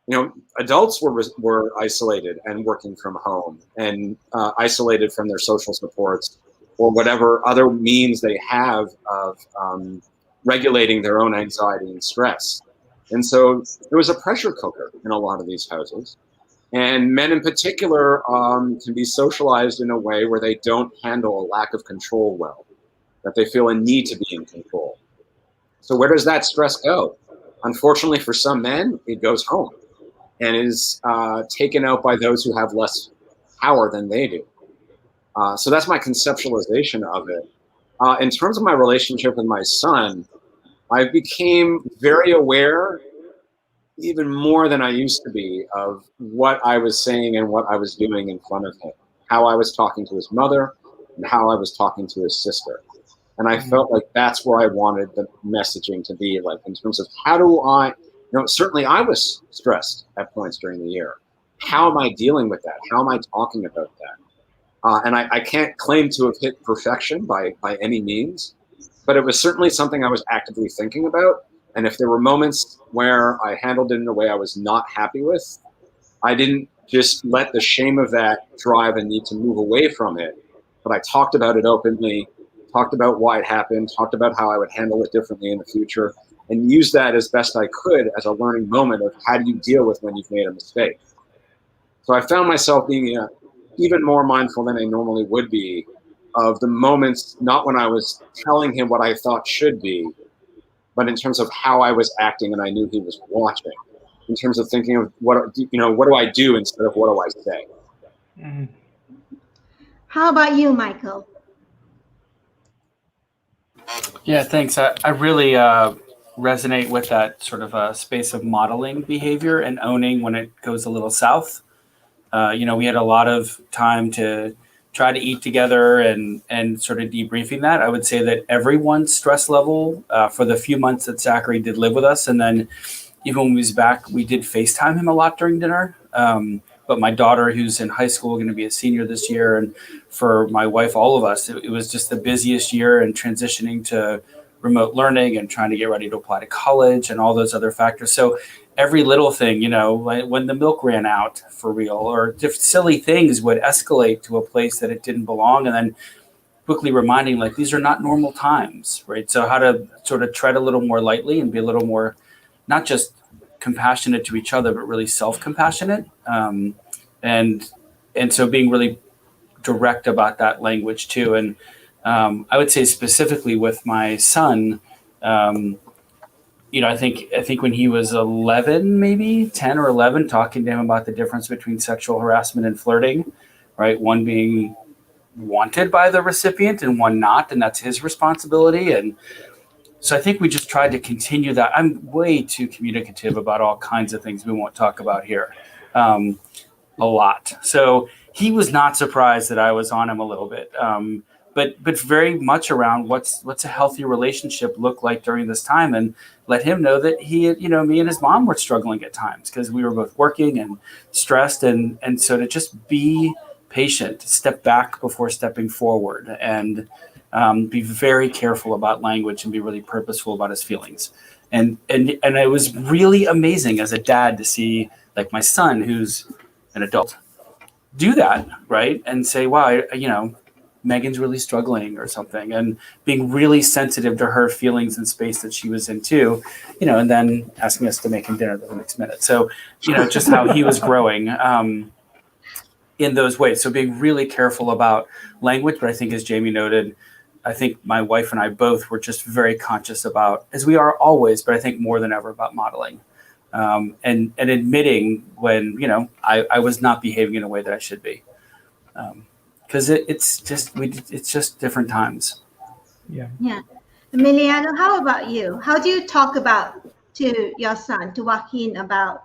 You know, adults were isolated and working from home and isolated from their social supports or whatever other means they have of regulating their own anxiety and stress. And so there was a pressure cooker in a lot of these houses. And men in particular can be socialized in a way where they don't handle a lack of control well, that they feel a need to be in control. So where does that stress go? Unfortunately for some men, it goes home and is taken out by those who have less power than they do. So that's my conceptualization of it. In terms of my relationship with my son, I became very aware, even more than I used to be, of what I was saying and what I was doing in front of him, how I was talking to his mother and how I was talking to his sister. And I felt like that's where I wanted the messaging to be, like in terms of how do I, certainly I was stressed at points during the year. How am I dealing with that? How am I talking about that? And I can't claim to have hit perfection by any means, but it was certainly something I was actively thinking about. And if there were moments where I handled it in a way I was not happy with, I didn't just let the shame of that drive and need to move away from it, but I talked about it openly, talked about why it happened, talked about how I would handle it differently in the future, and used that as best I could as a learning moment of how do you deal with when you've made a mistake. So I found myself being even more mindful than I normally would be of the moments, not when I was telling him what I thought should be, but in terms of how I was acting and I knew he was watching, in terms of thinking of what do I do instead of what do I say? Mm-hmm. How about you, Michael? Yeah, thanks. I really resonate with that sort of space of modeling behavior and owning when it goes a little south. We had a lot of time to try to eat together and sort of debriefing that. I would say that everyone's stress level for the few months that Zachary did live with us, and then even when he was back, we did FaceTime him a lot during dinner. But my daughter, who's in high school, going to be a senior this year, and for my wife, all of us, it was just the busiest year and transitioning to remote learning and trying to get ready to apply to college and all those other factors. So every little thing, like when the milk ran out for real, or just silly things would escalate to a place that it didn't belong. And then quickly reminding, like, these are not normal times, right? So how to sort of tread a little more lightly and be a little more, not just compassionate to each other, but really self-compassionate. And so being really direct about that language too. And I would say specifically with my son, I think when he was 11, maybe 10 or 11, talking to him about the difference between sexual harassment and flirting, right? One being wanted by the recipient and one not, and that's his responsibility. And so I think we just tried to continue that. I'm way too communicative about all kinds of things we won't talk about here, a lot. So he was not surprised that I was on him a little bit. but very much around what's a healthy relationship look like during this time, and let him know that me and his mom were struggling at times because we were both working and stressed, and so to just be patient, step back before stepping forward, and be very careful about language and be really purposeful about his feelings. And it was really amazing as a dad to see, like, my son, who's an adult, do that, right? And say, wow, Megan's really struggling or something, and being really sensitive to her feelings and space that she was in too, and then asking us to make him dinner the next minute. So, just how he was growing in those ways. So being really careful about language, but I think, as Jamie noted, I think my wife and I both were just very conscious about, as we are always, but I think more than ever, about modeling. And admitting when, I was not behaving in a way that I should be. Because it's just different times. Yeah. Yeah. Emiliano, how about you? How do you talk to your son, to Joaquin, about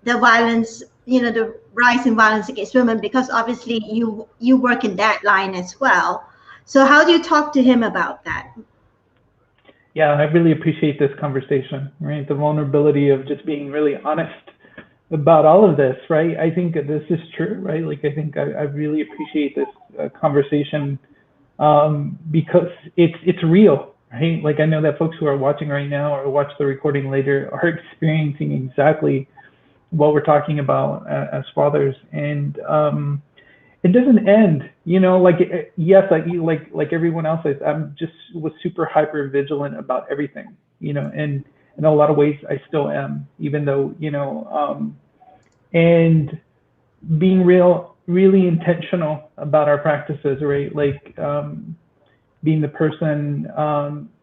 the violence, the rise in violence against women? Because obviously you work in that line as well. So how do you talk to him about that? Yeah, I really appreciate this conversation, right? The vulnerability of just being really honest about all of this, right? I think this is true, right? Like, I think I really appreciate this conversation because it's real, right? Like, I know that folks who are watching right now or watch the recording later are experiencing exactly what we're talking about as fathers, and it doesn't end, like, yes, like everyone else, I'm just was super hyper vigilant about everything, and in a lot of ways I still am, even though, and being really intentional about our practices, right? Like, being the person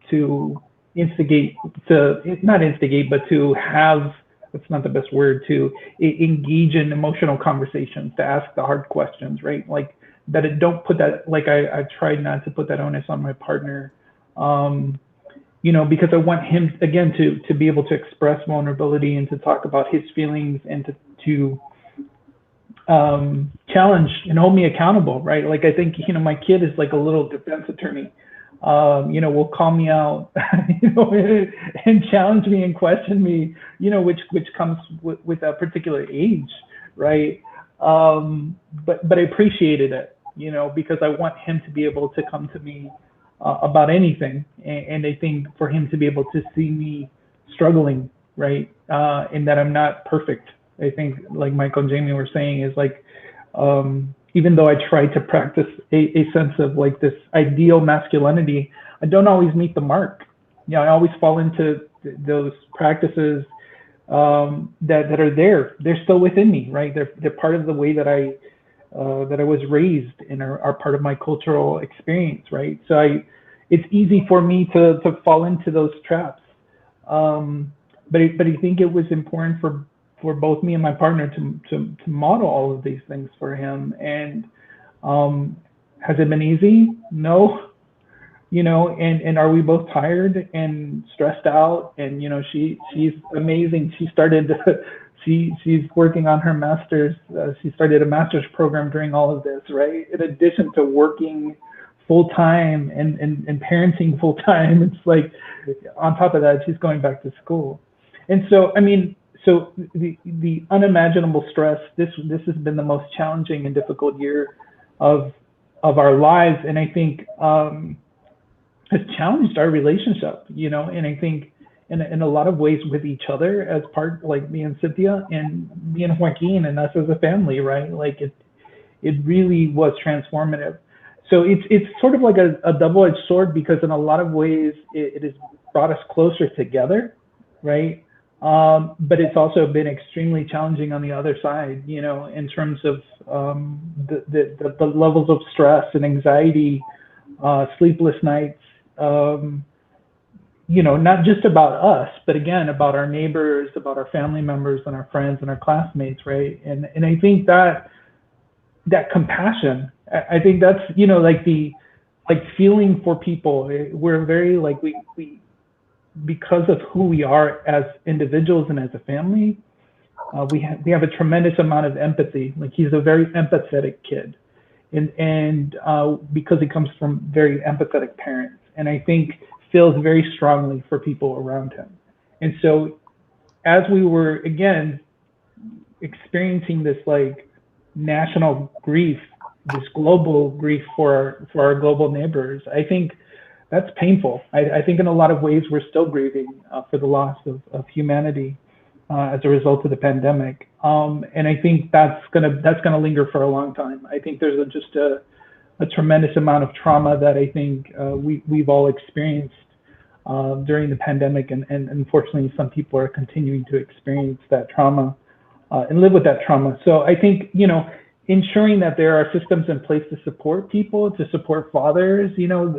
to not instigate, but to have, that's not the best word, to engage in emotional conversations, to ask the hard questions, right? Like, that it don't put that, like, I tried not to put that onus on my partner, because I want him, again, to be able to express vulnerability and to talk about his feelings, and to challenge and hold me accountable, right? Like, I think, my kid is like a little defense attorney. Will call me out, and challenge me and question me, which comes with a particular age, right? But I appreciated it, because I want him to be able to come to me about anything, and I think for him to be able to see me struggling, right, and that I'm not perfect. I think, like Michael and Jamie were saying, is like, even though I try to practice a sense of, like, this ideal masculinity, I don't always meet the mark. I always fall into those practices that are there. They're still within me, right? They're part of the way that I was raised and are part of my cultural experience, right? So it's easy for me to fall into those traps. But I think it was important for both me and my partner to model all of these things for him. And has it been easy? No. And are we both tired and stressed out? And she's amazing. She's working on her master's. She started a master's program during all of this, right? In addition to working full time and parenting full time, it's like, on top of that, she's going back to school. And so, so the unimaginable stress, this has been the most challenging and difficult year of our lives, and I think has challenged our relationship, and I think in a lot of ways with each other as part, like me and Cynthia and me and Joaquin and us as a family, right? Like, it really was transformative. So it's sort of like a double-edged sword, because in a lot of ways it has brought us closer together, right? But it's also been extremely challenging on the other side, in terms of the levels of stress and anxiety, sleepless nights, not just about us, but again, about our neighbors, about our family members and our friends and our classmates, right? And I think that compassion, I think that's, like feeling for people. We're very, like, we because of who we are as individuals and as a family, we have a tremendous amount of empathy. Like, he's a very empathetic kid, and because he comes from very empathetic parents, and I think feels very strongly for people around him. And so as we were, again, experiencing this like national grief, this global grief for our global neighbors, I think that's painful. I think in a lot of ways we're still grieving for the loss of humanity as a result of the pandemic, and I think that's gonna linger for a long time. I think there's just a tremendous amount of trauma that I think we've all experienced during the pandemic, and unfortunately some people are continuing to experience that trauma and live with that trauma. So I think, you know, ensuring that there are systems in place to support people, to support fathers. You know,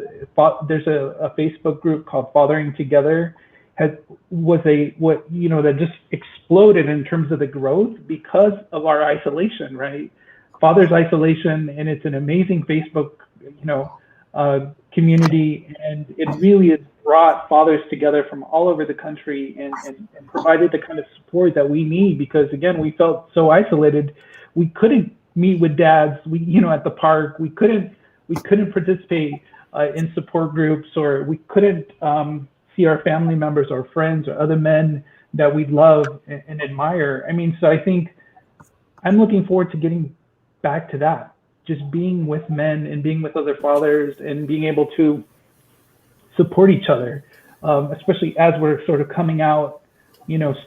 there's a Facebook group called Fathering Together, that just exploded in terms of the growth because of our isolation, right? Father's isolation, and it's an amazing Facebook, community, and it really has brought fathers together from all over the country and provided the kind of support that we need, because again, we felt so isolated. We couldn't meet with dads, at the park. We couldn't participate in support groups, or we couldn't see our family members or friends or other men that we love and admire. I mean, so I think I'm looking forward to getting back to that, just being with men and being with other fathers and being able to support each other, especially as we're sort of coming out,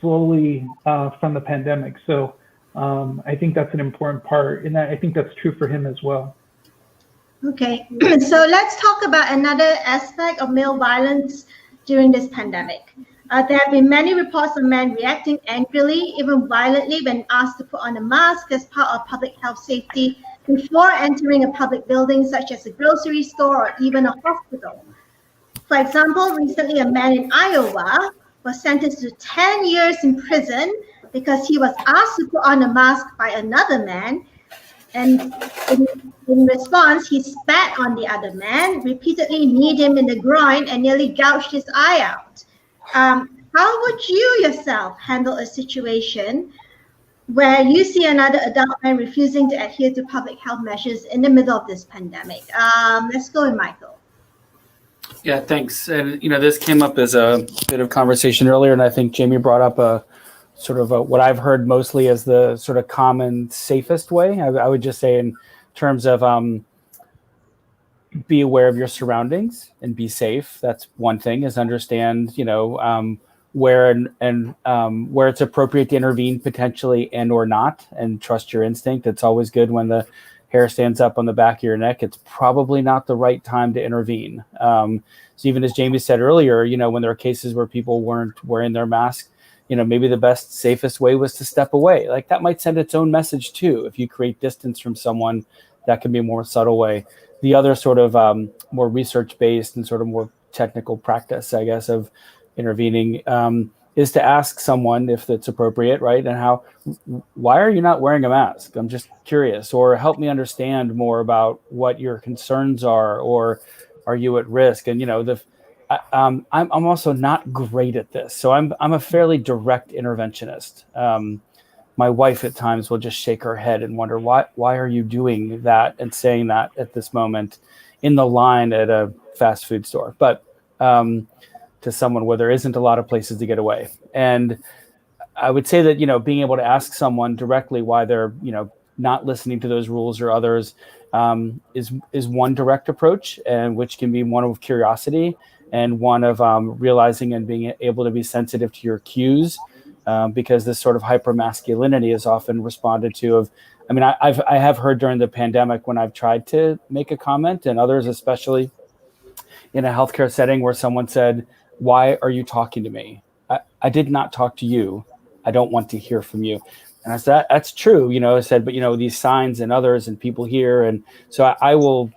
slowly from the pandemic. So I think that's an important part, and I think that's true for him as well. Okay, so let's talk about another aspect of male violence during this pandemic. There have been many reports of men reacting angrily, even violently, when asked to put on a mask as part of public health safety before entering a public building such as a grocery store or even a hospital. For example, recently a man in Iowa was sentenced to 10 years in prison because he was asked to put on a mask by another man, and in response, he spat on the other man, repeatedly kneed him in the groin, and nearly gouged his eye out. How would you yourself handle a situation where you see another adult man refusing to adhere to public health measures in the middle of this pandemic? Let's go with Michael. Yeah, thanks. And, this came up as a bit of conversation earlier, and I think Jamie brought up a sort of what I've heard mostly as the sort of common safest way. I would just say in terms of be aware of your surroundings and be safe. That's one thing, is understand, where and where it's appropriate to intervene potentially and or not, and trust your instinct. It's always good when the hair stands up on the back of your neck. It's probably not the right time to intervene. So even as Jamie said earlier, when there are cases where people weren't wearing their mask, maybe the best, safest way was to step away. Like, that might send its own message too. If you create distance from someone, that can be a more subtle way. The other sort of more research-based and sort of more technical practice, I guess, of intervening is to ask someone if it's appropriate, right? And why are you not wearing a mask? I'm just curious. Or help me understand more about what your concerns are, or are you at risk? And, I'm also not great at this. So I'm a fairly direct interventionist. My wife at times will just shake her head and wonder, why are you doing that and saying that at this moment in the line at a fast food store? But to someone where there isn't a lot of places to get away. And I would say that, being able to ask someone directly why they're, not listening to those rules or others is one direct approach, and which can be one of curiosity and one of realizing and being able to be sensitive to your cues, because this sort of hypermasculinity is often responded to I have heard during the pandemic when I've tried to make a comment, and others, especially in a healthcare setting, where someone said, "Why are you talking to me? I did not talk to you. I don't want to hear from you." And I said, "That's true." I said, "But these signs and others and people here." And so I will,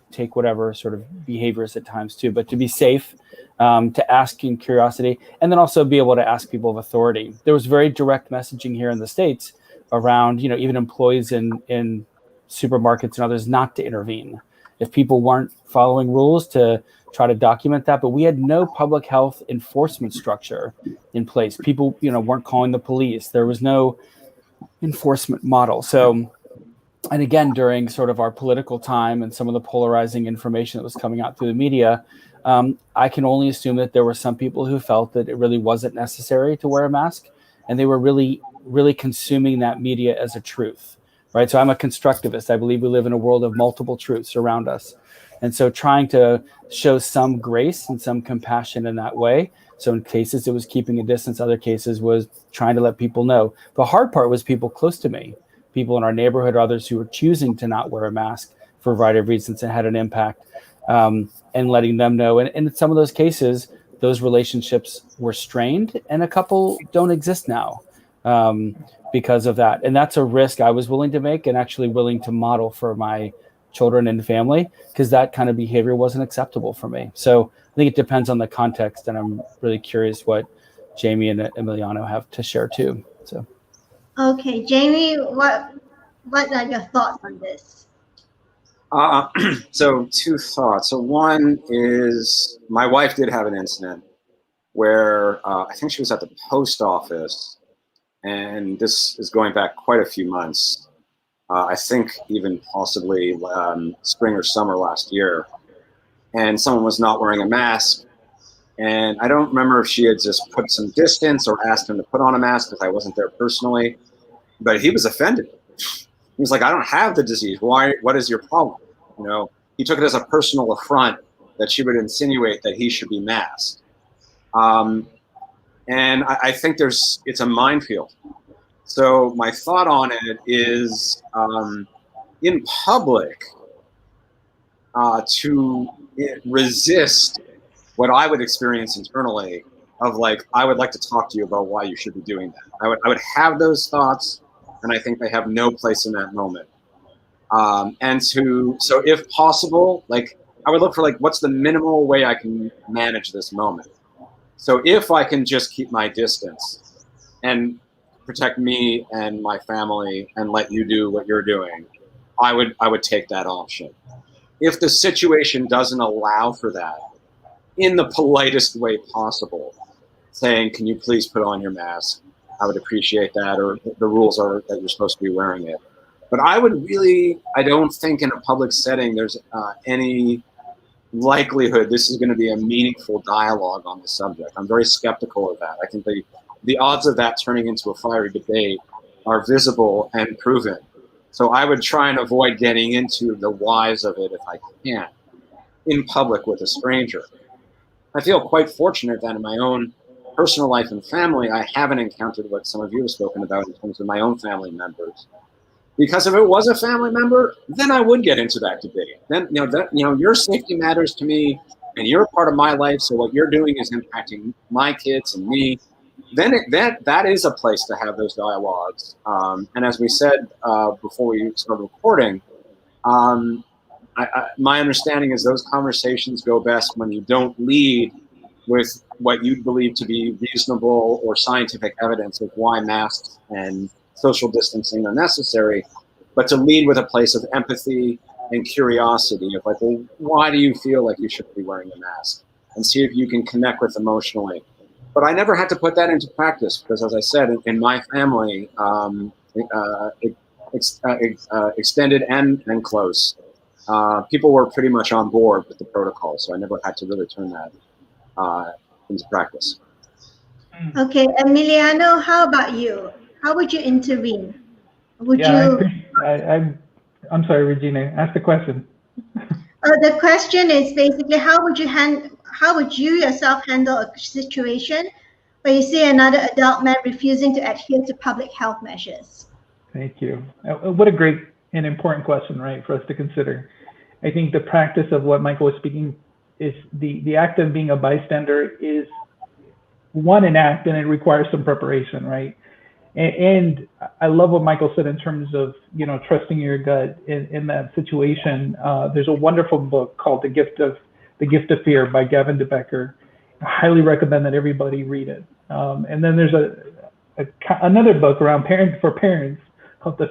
take whatever sort of behaviors at times too, but to be safe, to ask in curiosity, and then also be able to ask people of authority. There was very direct messaging here in the States around, even employees in supermarkets and others not to intervene if people weren't following rules, to try to document that. But we had no public health enforcement structure in place. People, weren't calling the police. There was no enforcement model. So And again, during sort of our political time and some of the polarizing information that was coming out through the media, I can only assume that there were some people who felt that it really wasn't necessary to wear a mask, and they were really, really consuming that media as a truth, right? So I'm a constructivist. I believe we live in a world of multiple truths around us. And so trying to show some grace and some compassion in that way. So in cases it was keeping a distance, other cases was trying to let people know. The hard part was people close to me, people in our neighborhood or others who were choosing to not wear a mask for a variety of reasons and had an impact, and letting them know. And in some of those cases, those relationships were strained, and a couple don't exist now because of that. And that's a risk I was willing to make and actually willing to model for my children and family, because that kind of behavior wasn't acceptable for me. So I think it depends on the context, and I'm really curious what Jamie and Emiliano have to share too. So. Okay, Jamie, what are your thoughts on this? So two thoughts. So one is my wife did have an incident where I think she was at the post office, and this is going back quite a few months. I think even possibly spring or summer last year, and someone was not wearing a mask. And I don't remember if she had just put some distance or asked him to put on a mask if I wasn't there personally, but he was offended. He was like, I don't have the disease. Why? What is your problem? You know, he took it as a personal affront that she would insinuate that he should be masked. And I think it's a minefield. So my thought on it is, in public, to resist what I would experience internally of like, I would like to talk to you about why you should be doing that. I would have those thoughts, and I think they have no place in that moment. So if possible, like I would look for like, what's the minimal way I can manage this moment? So if I can just keep my distance and protect me and my family and let you do what you're doing, I would take that option. If the situation doesn't allow for that, in the politest way possible, saying, can you please put on your mask? I would appreciate that, or the rules are that you're supposed to be wearing it. But I don't think in a public setting there's any likelihood this is going to be a meaningful dialogue on the subject. I'm very skeptical of that. I think the odds of that turning into a fiery debate are visible and proven. So I would try and avoid getting into the whys of it if I can, in public with a stranger. I feel quite fortunate that in my own personal life and family, I haven't encountered what some of you have spoken about in terms of my own family members. Because if it was a family member, then I would get into that debate. Then, your safety matters to me, and you're a part of my life. So what you're doing is impacting my kids and me. Then that is a place to have those dialogues. And as we said before we started recording, my understanding is those conversations go best when you don't lead with what you believe to be reasonable or scientific evidence of why masks and social distancing are necessary, but to lead with a place of empathy and curiosity of like, well, why do you feel like you should be wearing a mask? And see if you can connect with emotionally. But I never had to put that into practice because, as I said, in my family, extended and close, people were pretty much on board with the protocol. So I never had to really turn that into practice. Okay, Emiliano, how about you? How would you intervene? I'm sorry, Regina, ask the question. The question is basically, how would you yourself handle a situation where you see another adult man refusing to adhere to public health measures? Thank you. What a great and important question, right, for us to consider. I think the practice of what Michael was speaking is the act of being a bystander is an act, and it requires some preparation, right? And I love what Michael said in terms of, trusting your gut in that situation. There's a wonderful book called The Gift of Fear by Gavin DeBecker. I highly recommend that everybody read it. And then there's another book around for parents called The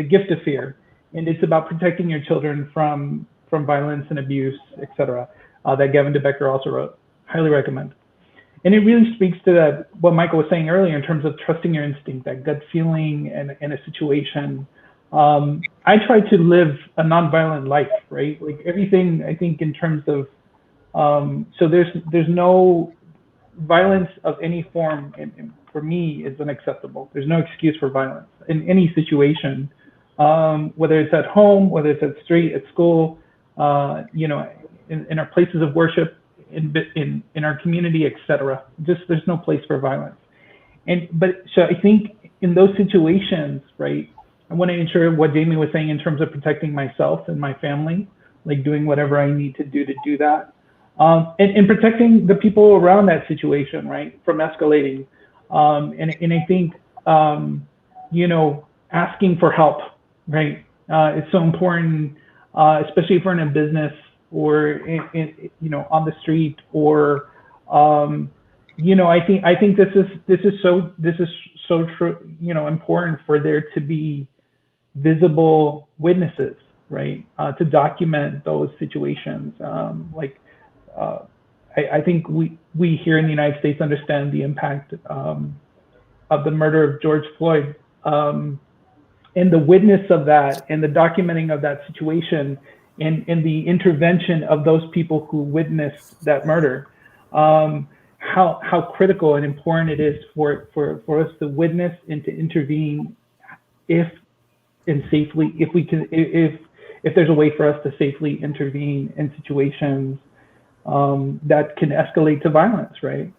Gift of Fear. And it's about protecting your children from violence and abuse, etc. That Gavin DeBecker also wrote. Highly recommend. And it really speaks to that, what Michael was saying earlier in terms of trusting your instinct, that gut feeling in a situation. I try to live a nonviolent life, right? Like everything, I think, in terms of, so there's no violence of any form, and for me, is unacceptable. There's no excuse for violence in any situation, whether it's at home, whether it's at street, at school, in our places of worship, in our community, etc. Just there's no place for violence. So I think in those situations, right, I want to ensure what Jamie was saying in terms of protecting myself and my family, like doing whatever I need to do that. And protecting the people around that situation, right, from escalating. And I think, asking for help, right, is so important, especially if we're in a business or, on the street or, I think this is so true, important for there to be visible witnesses, right, to document those situations. I think we here in the United States understand the impact of the murder of George Floyd, and the witness of that and the documenting of that situation and the intervention of those people who witnessed that murder. How critical and important it is for us to witness and to intervene if there's a way for us to safely intervene in situations that can escalate to violence, right?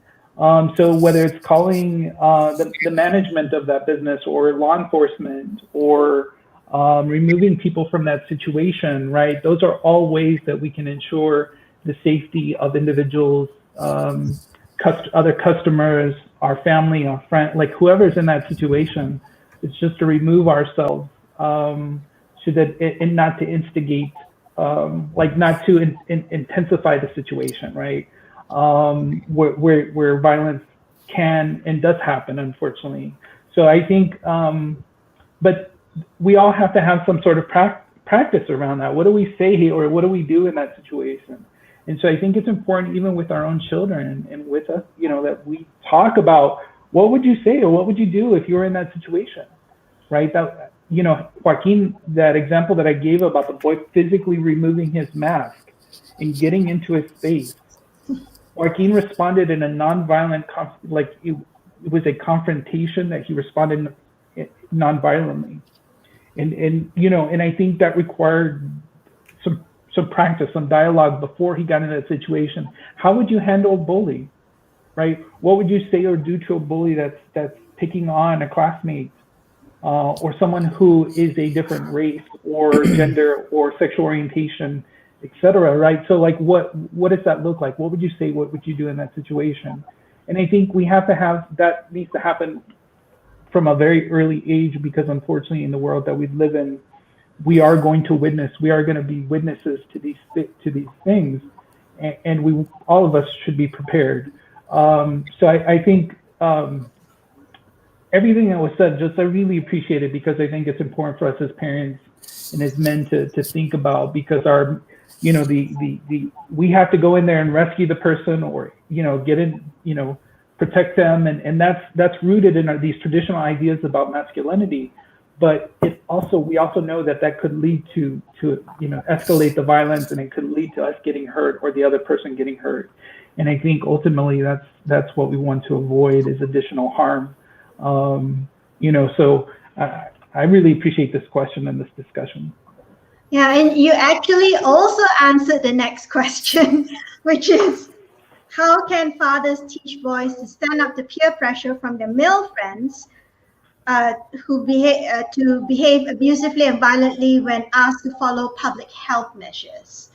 So whether it's calling the management of that business or law enforcement or removing people from that situation, right? Those are all ways that we can ensure the safety of individuals, other customers, our family, our friend, like whoever's in that situation. It's just to remove ourselves, so that and not to instigate, not to intensify the situation, right? Where violence can and does happen, unfortunately. So I think, but we all have to have some sort of practice around that. What do we say or what do we do in that situation? And so I think it's important, even with our own children and with us, that we talk about what would you say or what would you do if you were in that situation, right? That, Joaquin, that example that I gave about the boy physically removing his mask and getting into his face, Joaquin responded in a nonviolent, it was a confrontation that he responded nonviolently. And I think that required some practice, some dialogue before he got in that situation. How would you handle a bully, right? What would you say or do to a bully that's picking on a classmate, or someone who is a different race or gender or sexual orientation, etc., right? So what does that look like? What would you say? What would you do in that situation? And I think we have to have, that needs to happen from a very early age, because unfortunately in the world that we live in, we are going to be witnesses to these things, and all of us should be prepared. So I think everything that was said, I really appreciate it, because I think it's important for us as parents and as men to think about, because we have to go in there and rescue the person, or get in, protect them, and that's rooted in these traditional ideas about masculinity. But we also know that could lead to escalate the violence, and it could lead to us getting hurt or the other person getting hurt. And I think ultimately that's what we want to avoid, is additional harm. So I really appreciate this question and this discussion. Yeah, and you actually also answered the next question, which is, how can fathers teach boys to stand up to peer pressure from their male friends who behave abusively and violently when asked to follow public health measures?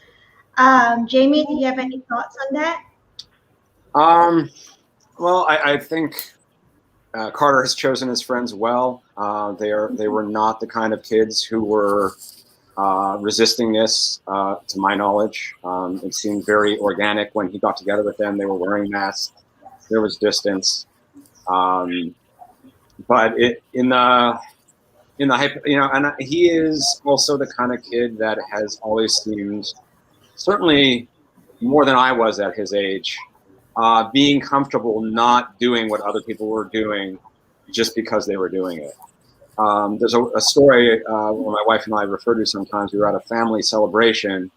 Jamie, do you have any thoughts on that? Well, I think Carter has chosen his friends well. They were not the kind of kids who were resisting this, to my knowledge. It seemed very organic when he got together with them. They were wearing masks. There was distance. But in the and he is also the kind of kid that has always seemed, certainly more than I was at his age, being comfortable not doing what other people were doing just because they were doing it. There's a story where my wife and I refer to sometimes. We were at a family celebration,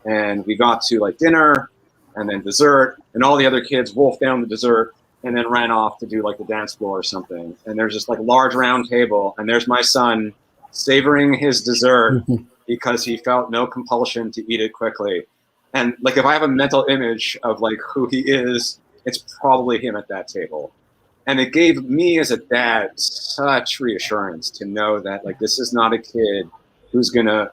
and we got to like dinner and then dessert, and all the other kids wolfed down the dessert and then ran off to do like the dance floor or something. And there's just like a large round table, and there's my son savoring his dessert because he felt no compulsion to eat it quickly. And like, if I have a mental image of like who he is, it's probably him at that table. And it gave me as a dad such reassurance to know that like, this is not a kid who's gonna,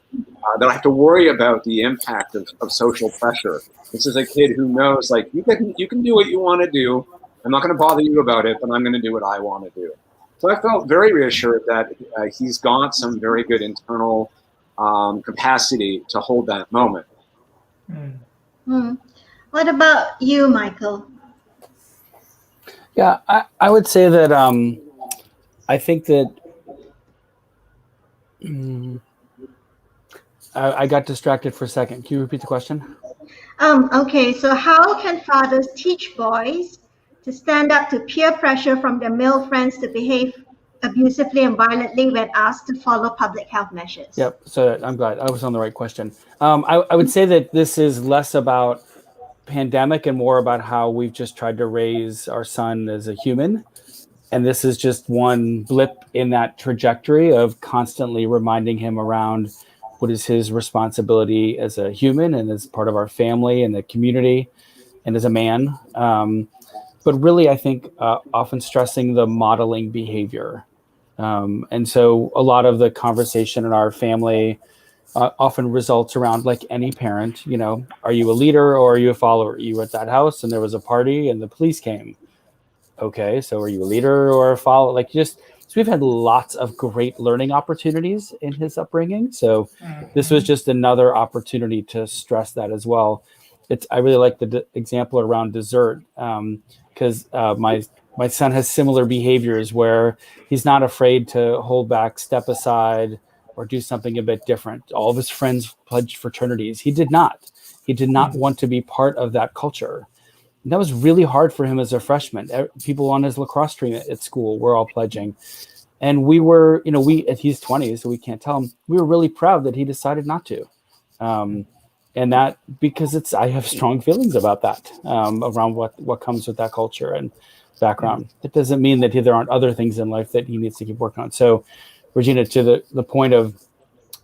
that I have to worry about the impact of social pressure. This is a kid who knows like, you can do what you want to do. I'm not going to bother you about it, but I'm going to do what I want to do. So I felt very reassured that he's got some very good internal capacity to hold that moment. What about you, Michael? Yeah, I would say that I think that I got distracted for a second. Can you repeat the question? Okay, so how can fathers teach boys to stand up to peer pressure from their male friends to behave abusively and violently when asked to follow public health measures? Yep. So I'm glad I was on the right question. I would say that this is less about pandemic and more about how we've just tried to raise our son as a human. And this is just one blip in that trajectory of constantly reminding him around what is his responsibility as a human and as part of our family and the community and as a man. But really, I think often stressing the modeling behavior. And so a lot of the conversation in our family often results around, like any parent, you know, are you a leader or are you a follower? You were at that house and there was a party and the police came. Okay, so are you a leader or a follower? Like, just so we've had lots of great learning opportunities in his upbringing. So this was just another opportunity to stress that as well. I really like the example around dessert because my son has similar behaviors where he's not afraid to hold back, step aside, or do something a bit different. All of his friends pledged fraternities. He did not. He did not want to be part of that culture. And that was really hard for him as a freshman. People on his lacrosse team at school were all pledging. And we were, you know, he's 20, so we can't tell him. We were really proud that he decided not to. And that, because I have strong feelings about that, around what comes with that culture and background. It doesn't mean that there aren't other things in life that he needs to keep working on. So, Regina, to the point of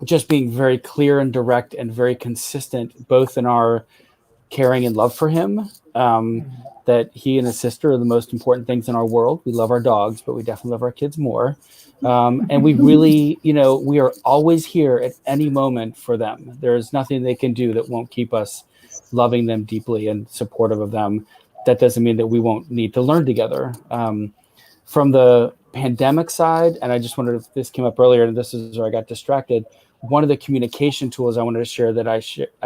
just being very clear and direct and very consistent, both in our caring and love for him, that he and his sister are the most important things in our world. We love our dogs, but we definitely love our kids more. And we really, you know, we are always here at any moment for them. There's nothing they can do that won't keep us loving them deeply and supportive of them. That doesn't mean that we won't need to learn together. From the pandemic side, and I just wondered if this came up earlier, and this is where I got distracted. One of the communication tools I wanted to share that I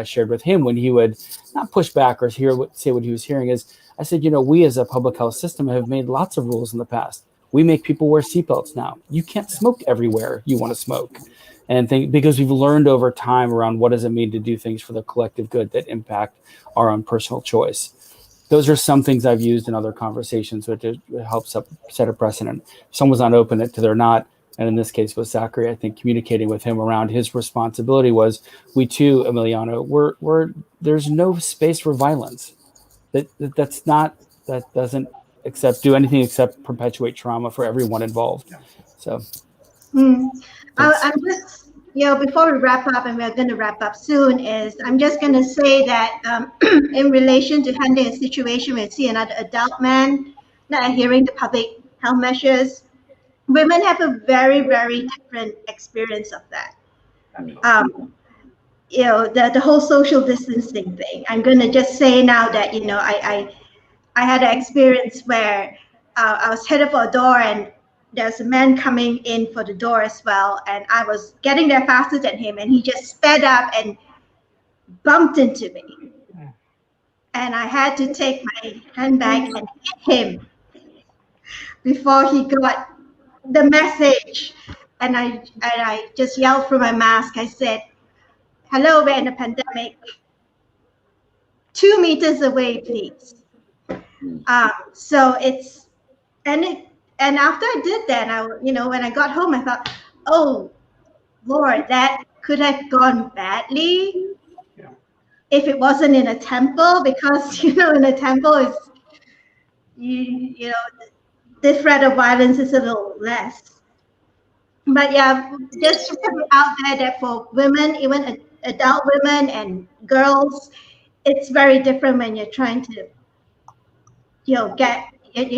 shared with him when he would not push back or say what he was hearing is, I said, you know, we as a public health system have made lots of rules in the past. We make people wear seatbelts now. You can't smoke everywhere you want to smoke. And because we've learned over time around what does it mean to do things for the collective good that impact our own personal choice. Those are some things I've used in other conversations, which helps set a precedent. If someone's not open to they're not. And in this case with Zachary, I think communicating with him around his responsibility was, we too, Emiliano, there's no space for violence. That doesn't do anything except perpetuate trauma for everyone involved. So I'm just, you know, before we wrap up, and we're going to wrap up soon, I'm just going to say that in relation to handling a situation where you see another adult man not adhering to public health measures, women have a very, very different experience of that. You know, the whole social distancing thing. I'm going to just say now that, you know, I had an experience where I was headed for a door and there's a man coming in for the door as well. And I was getting there faster than him, and he just sped up and bumped into me. And I had to take my handbag and hit him before he got the message. And I just yelled through my mask. I said, hello, we're in a pandemic. 2 meters away, please. So And after I did that, when I got home, I thought, oh, Lord, that could have gone badly if it wasn't in a temple, because, in a temple, you know, the threat of violence is a little less. But yeah, just to put it out there that for women, even adult women and girls, it's very different when you're trying to, you're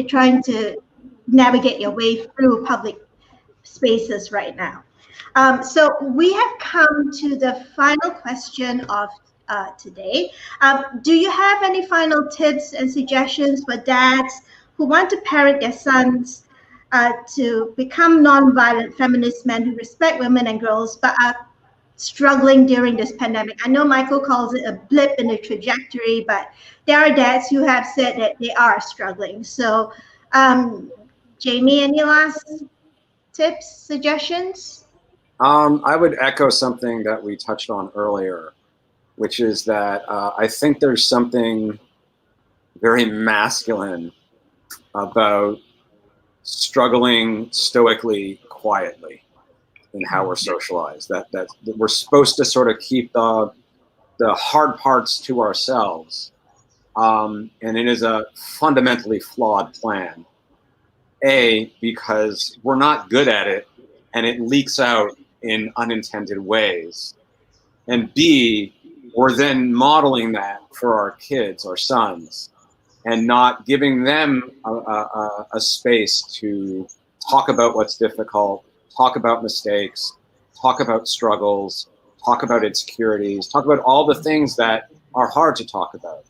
trying to navigate your way through public spaces right now. So we have come to the final question of today. Do you have any final tips and suggestions for dads who want to parent their sons to become non-violent feminist men who respect women and girls, but are struggling during this pandemic? I know Michael calls it a blip in the trajectory, but there are dads who have said that they are struggling. So, Jamie, any last tips, suggestions? I would echo something that we touched on earlier, which is that I think there's something very masculine about struggling stoically, quietly in how we're socialized. That we're supposed to sort of keep the hard parts to ourselves, and it is a fundamentally flawed plan. A, because we're not good at it, and it leaks out in unintended ways. And B, we're then modeling that for our kids, our sons, and not giving them a space to talk about what's difficult, talk about mistakes, talk about struggles, talk about insecurities, talk about all the things that are hard to talk about.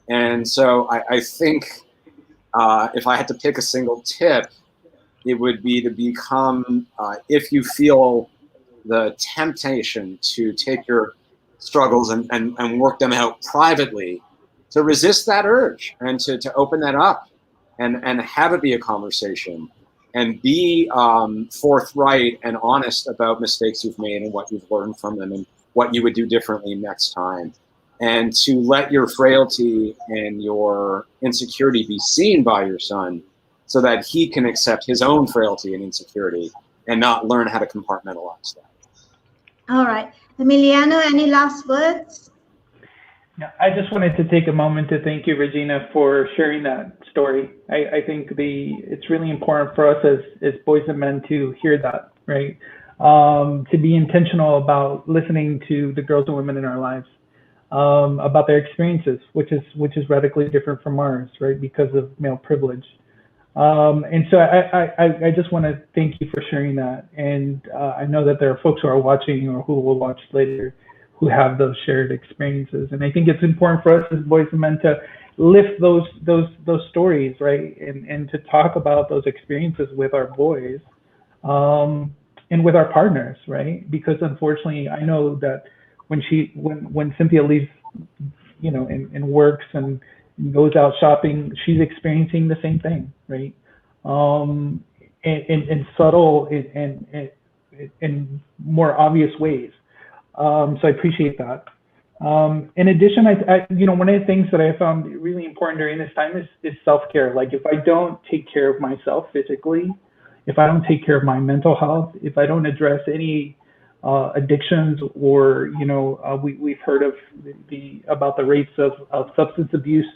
And so I think if I had to pick a single tip, it would be to become, if you feel the temptation to take your struggles and work them out privately, to resist that urge and to open that up and have it be a conversation and be forthright and honest about mistakes you've made and what you've learned from them and what you would do differently next time. And to let your frailty and your insecurity be seen by your son so that he can accept his own frailty and insecurity and not learn how to compartmentalize that. All right. Emiliano, any last words? Yeah, I just wanted to take a moment to thank you, Regina, for sharing that story. I think it's really important for us as boys and men to hear that, right? To be intentional about listening to the girls and women in our lives, about their experiences, which is radically different from ours, right? Because of male privilege. And so I just want to thank you for sharing that. And I know that there are folks who are watching or who will watch later who have those shared experiences. And I think it's important for us as boys and men to lift those stories, right? And to talk about those experiences with our boys and with our partners, right? Because unfortunately, I know that when Cynthia leaves, and works and goes out shopping, she's experiencing the same thing, right? In subtle and more obvious ways. So I appreciate that. In addition, one of the things that I found really important during this time is self-care. Like if I don't take care of myself physically, if I don't take care of my mental health, if I don't address any addictions, or we've heard of about the rates of substance abuse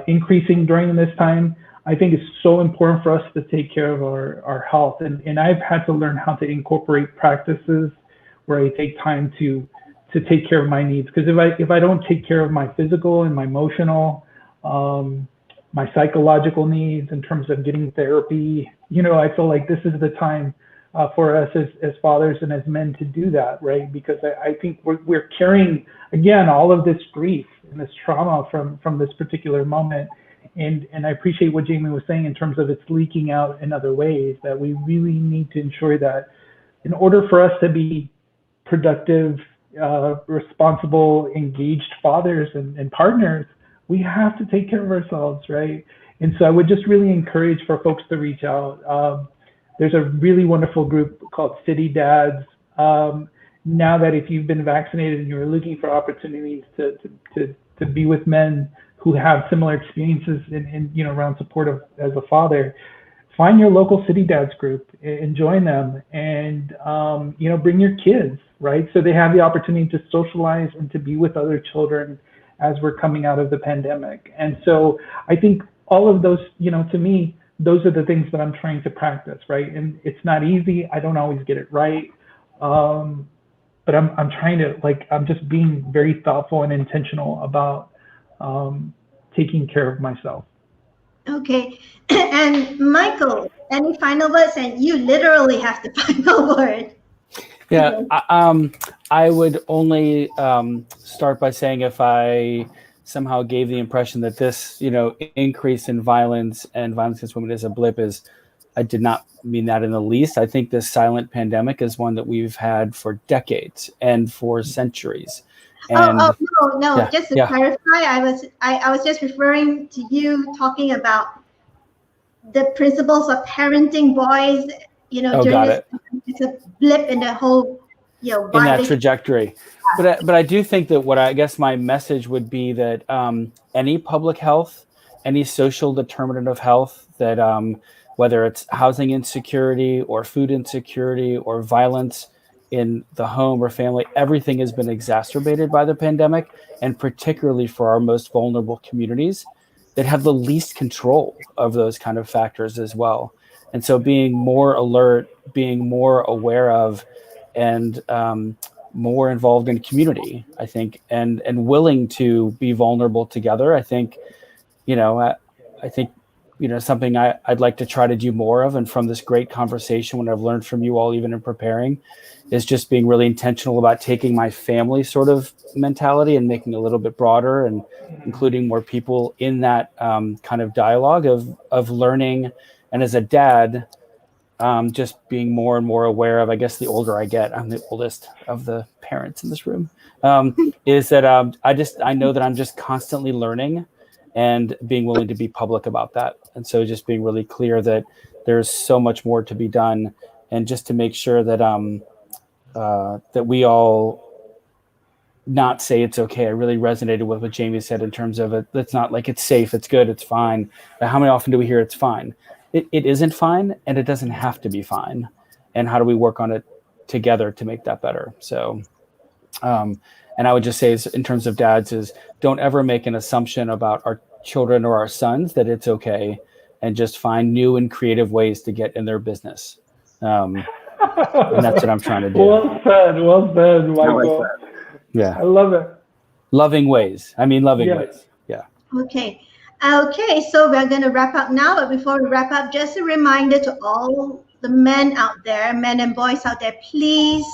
increasing during this time. I think it's so important for us to take care of our health, and I've had to learn how to incorporate practices where I take time to take care of my needs. Because if I don't take care of my physical and my emotional, my psychological needs in terms of getting therapy, I feel like this is the time for us as fathers and as men to do that, right? Because I think we're carrying, again, all of this grief and this trauma from this particular moment. And I appreciate what Jamie was saying in terms of it's leaking out in other ways, that we really need to ensure that in order for us to be productive, responsible, engaged fathers and partners, we have to take care of ourselves, right? And so I would just really encourage for folks to reach out. There's a really wonderful group called City Dads. Now that if you've been vaccinated and you're looking for opportunities to be with men who have similar experiences in around support as a father, find your local city dads group and join them, and bring your kids, right? So they have the opportunity to socialize and to be with other children as we're coming out of the pandemic. And so I think all of those, to me, those are the things that I'm trying to practice, right? And it's not easy. I don't always get it right. But I'm trying to, I'm just being very thoughtful and intentional about taking care of myself. Okay. And Michael, any final words? And you literally have the final word. Yeah, I would only start by saying, if I somehow gave the impression that this, increase in violence and violence against women is a blip, I did not mean that in the least. I think this silent pandemic is one that we've had for decades and for centuries. And no. Yeah, just to clarify, I was just referring to you talking about the principles of parenting boys, during this. It's a blip in the whole, in that trajectory. But I do think that what I guess my message would be that any public health, any social determinant of health, that whether it's housing insecurity or food insecurity or violence in the home or family, everything has been exacerbated by the pandemic, and particularly for our most vulnerable communities that have the least control of those kind of factors as well. And so being more alert, being more aware of, and more involved in community, I think, and willing to be vulnerable together. I think, something I'd like to try to do more of, and from this great conversation, what I've learned from you all, even in preparing, is just being really intentional about taking my family sort of mentality and making it a little bit broader, and including more people in that kind of dialogue of learning. And as a dad, just being more and more aware of, I guess the older I get, I'm the oldest of the parents in this room, is that I know that I'm just constantly learning and being willing to be public about that. And so just being really clear that there's so much more to be done, and just to make sure that that we all not say it's okay. I really resonated with what Jamie said in terms of it's not like it's safe, it's good, it's fine. But how many often do we hear it's fine? It isn't fine, and it doesn't have to be fine. And how do we work on it together to make that better? So, and I would just say, in terms of dads, is don't ever make an assumption about our children or our sons that it's okay, and just find new and creative ways to get in their business. And that's what I'm trying to do. Well said, Michael. Yeah, I love it. Loving ways. Ways. Yeah. Okay, so we're going to wrap up now. But before we wrap up, just a reminder to all the men out there, men and boys out there, please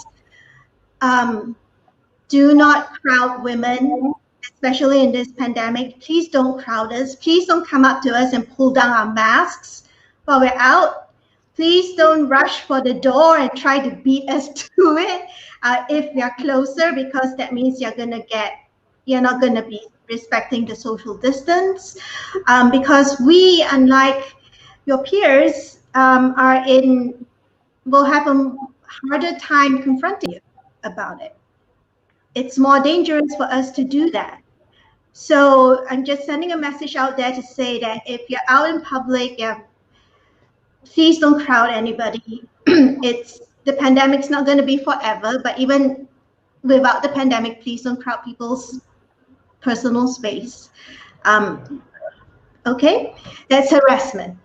do not crowd women, especially in this pandemic. Please don't crowd us. Please don't come up to us and pull down our masks while we're out. Please don't rush for the door and try to beat us to it if we are closer, because that means you're not going to be respecting the social distance. Because we, unlike your peers, will have a harder time confronting you about it. It's more dangerous for us to do that. So I'm just sending a message out there to say that if you're out in public, please don't crowd anybody. The pandemic's not going to be forever, but even without the pandemic, please don't crowd people's personal space. Okay, that's harassment.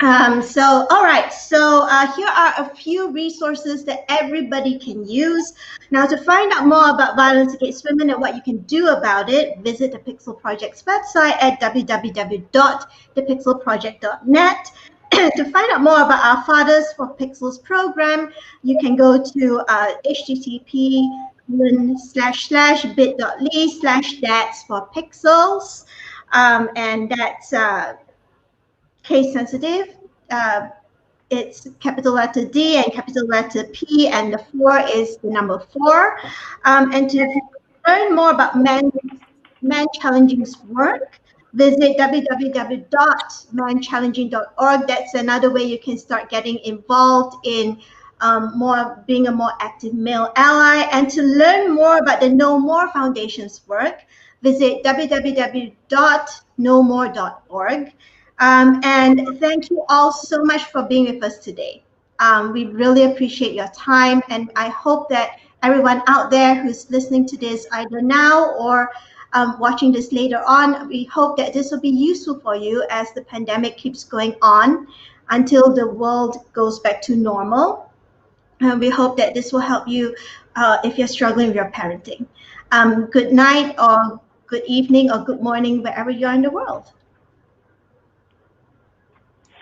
All right, so here are a few resources that everybody can use. Now, to find out more about violence against women and what you can do about it, visit the Pixel Project's website at www.thepixelproject.net. To find out more about our Fathers for Pixels program, you can go to http://bit.ly/dads4pixels, and that's case sensitive. It's capital letter D and capital letter P, and the 4 is the number 4. And to learn more about Men Challenging's work, visit www.manchallenging.org. That's another way you can start getting involved in being a more active male ally. And to learn more about the No More Foundation's work, visit www.nomore.org. And thank you all so much for being with us today. We really appreciate your time, and I hope that everyone out there who's listening to this either now or watching this later on, we hope that this will be useful for you as the pandemic keeps going on until the world goes back to normal. And we hope that this will help you if you're struggling with your parenting. Good night or good evening or good morning wherever you are in the world.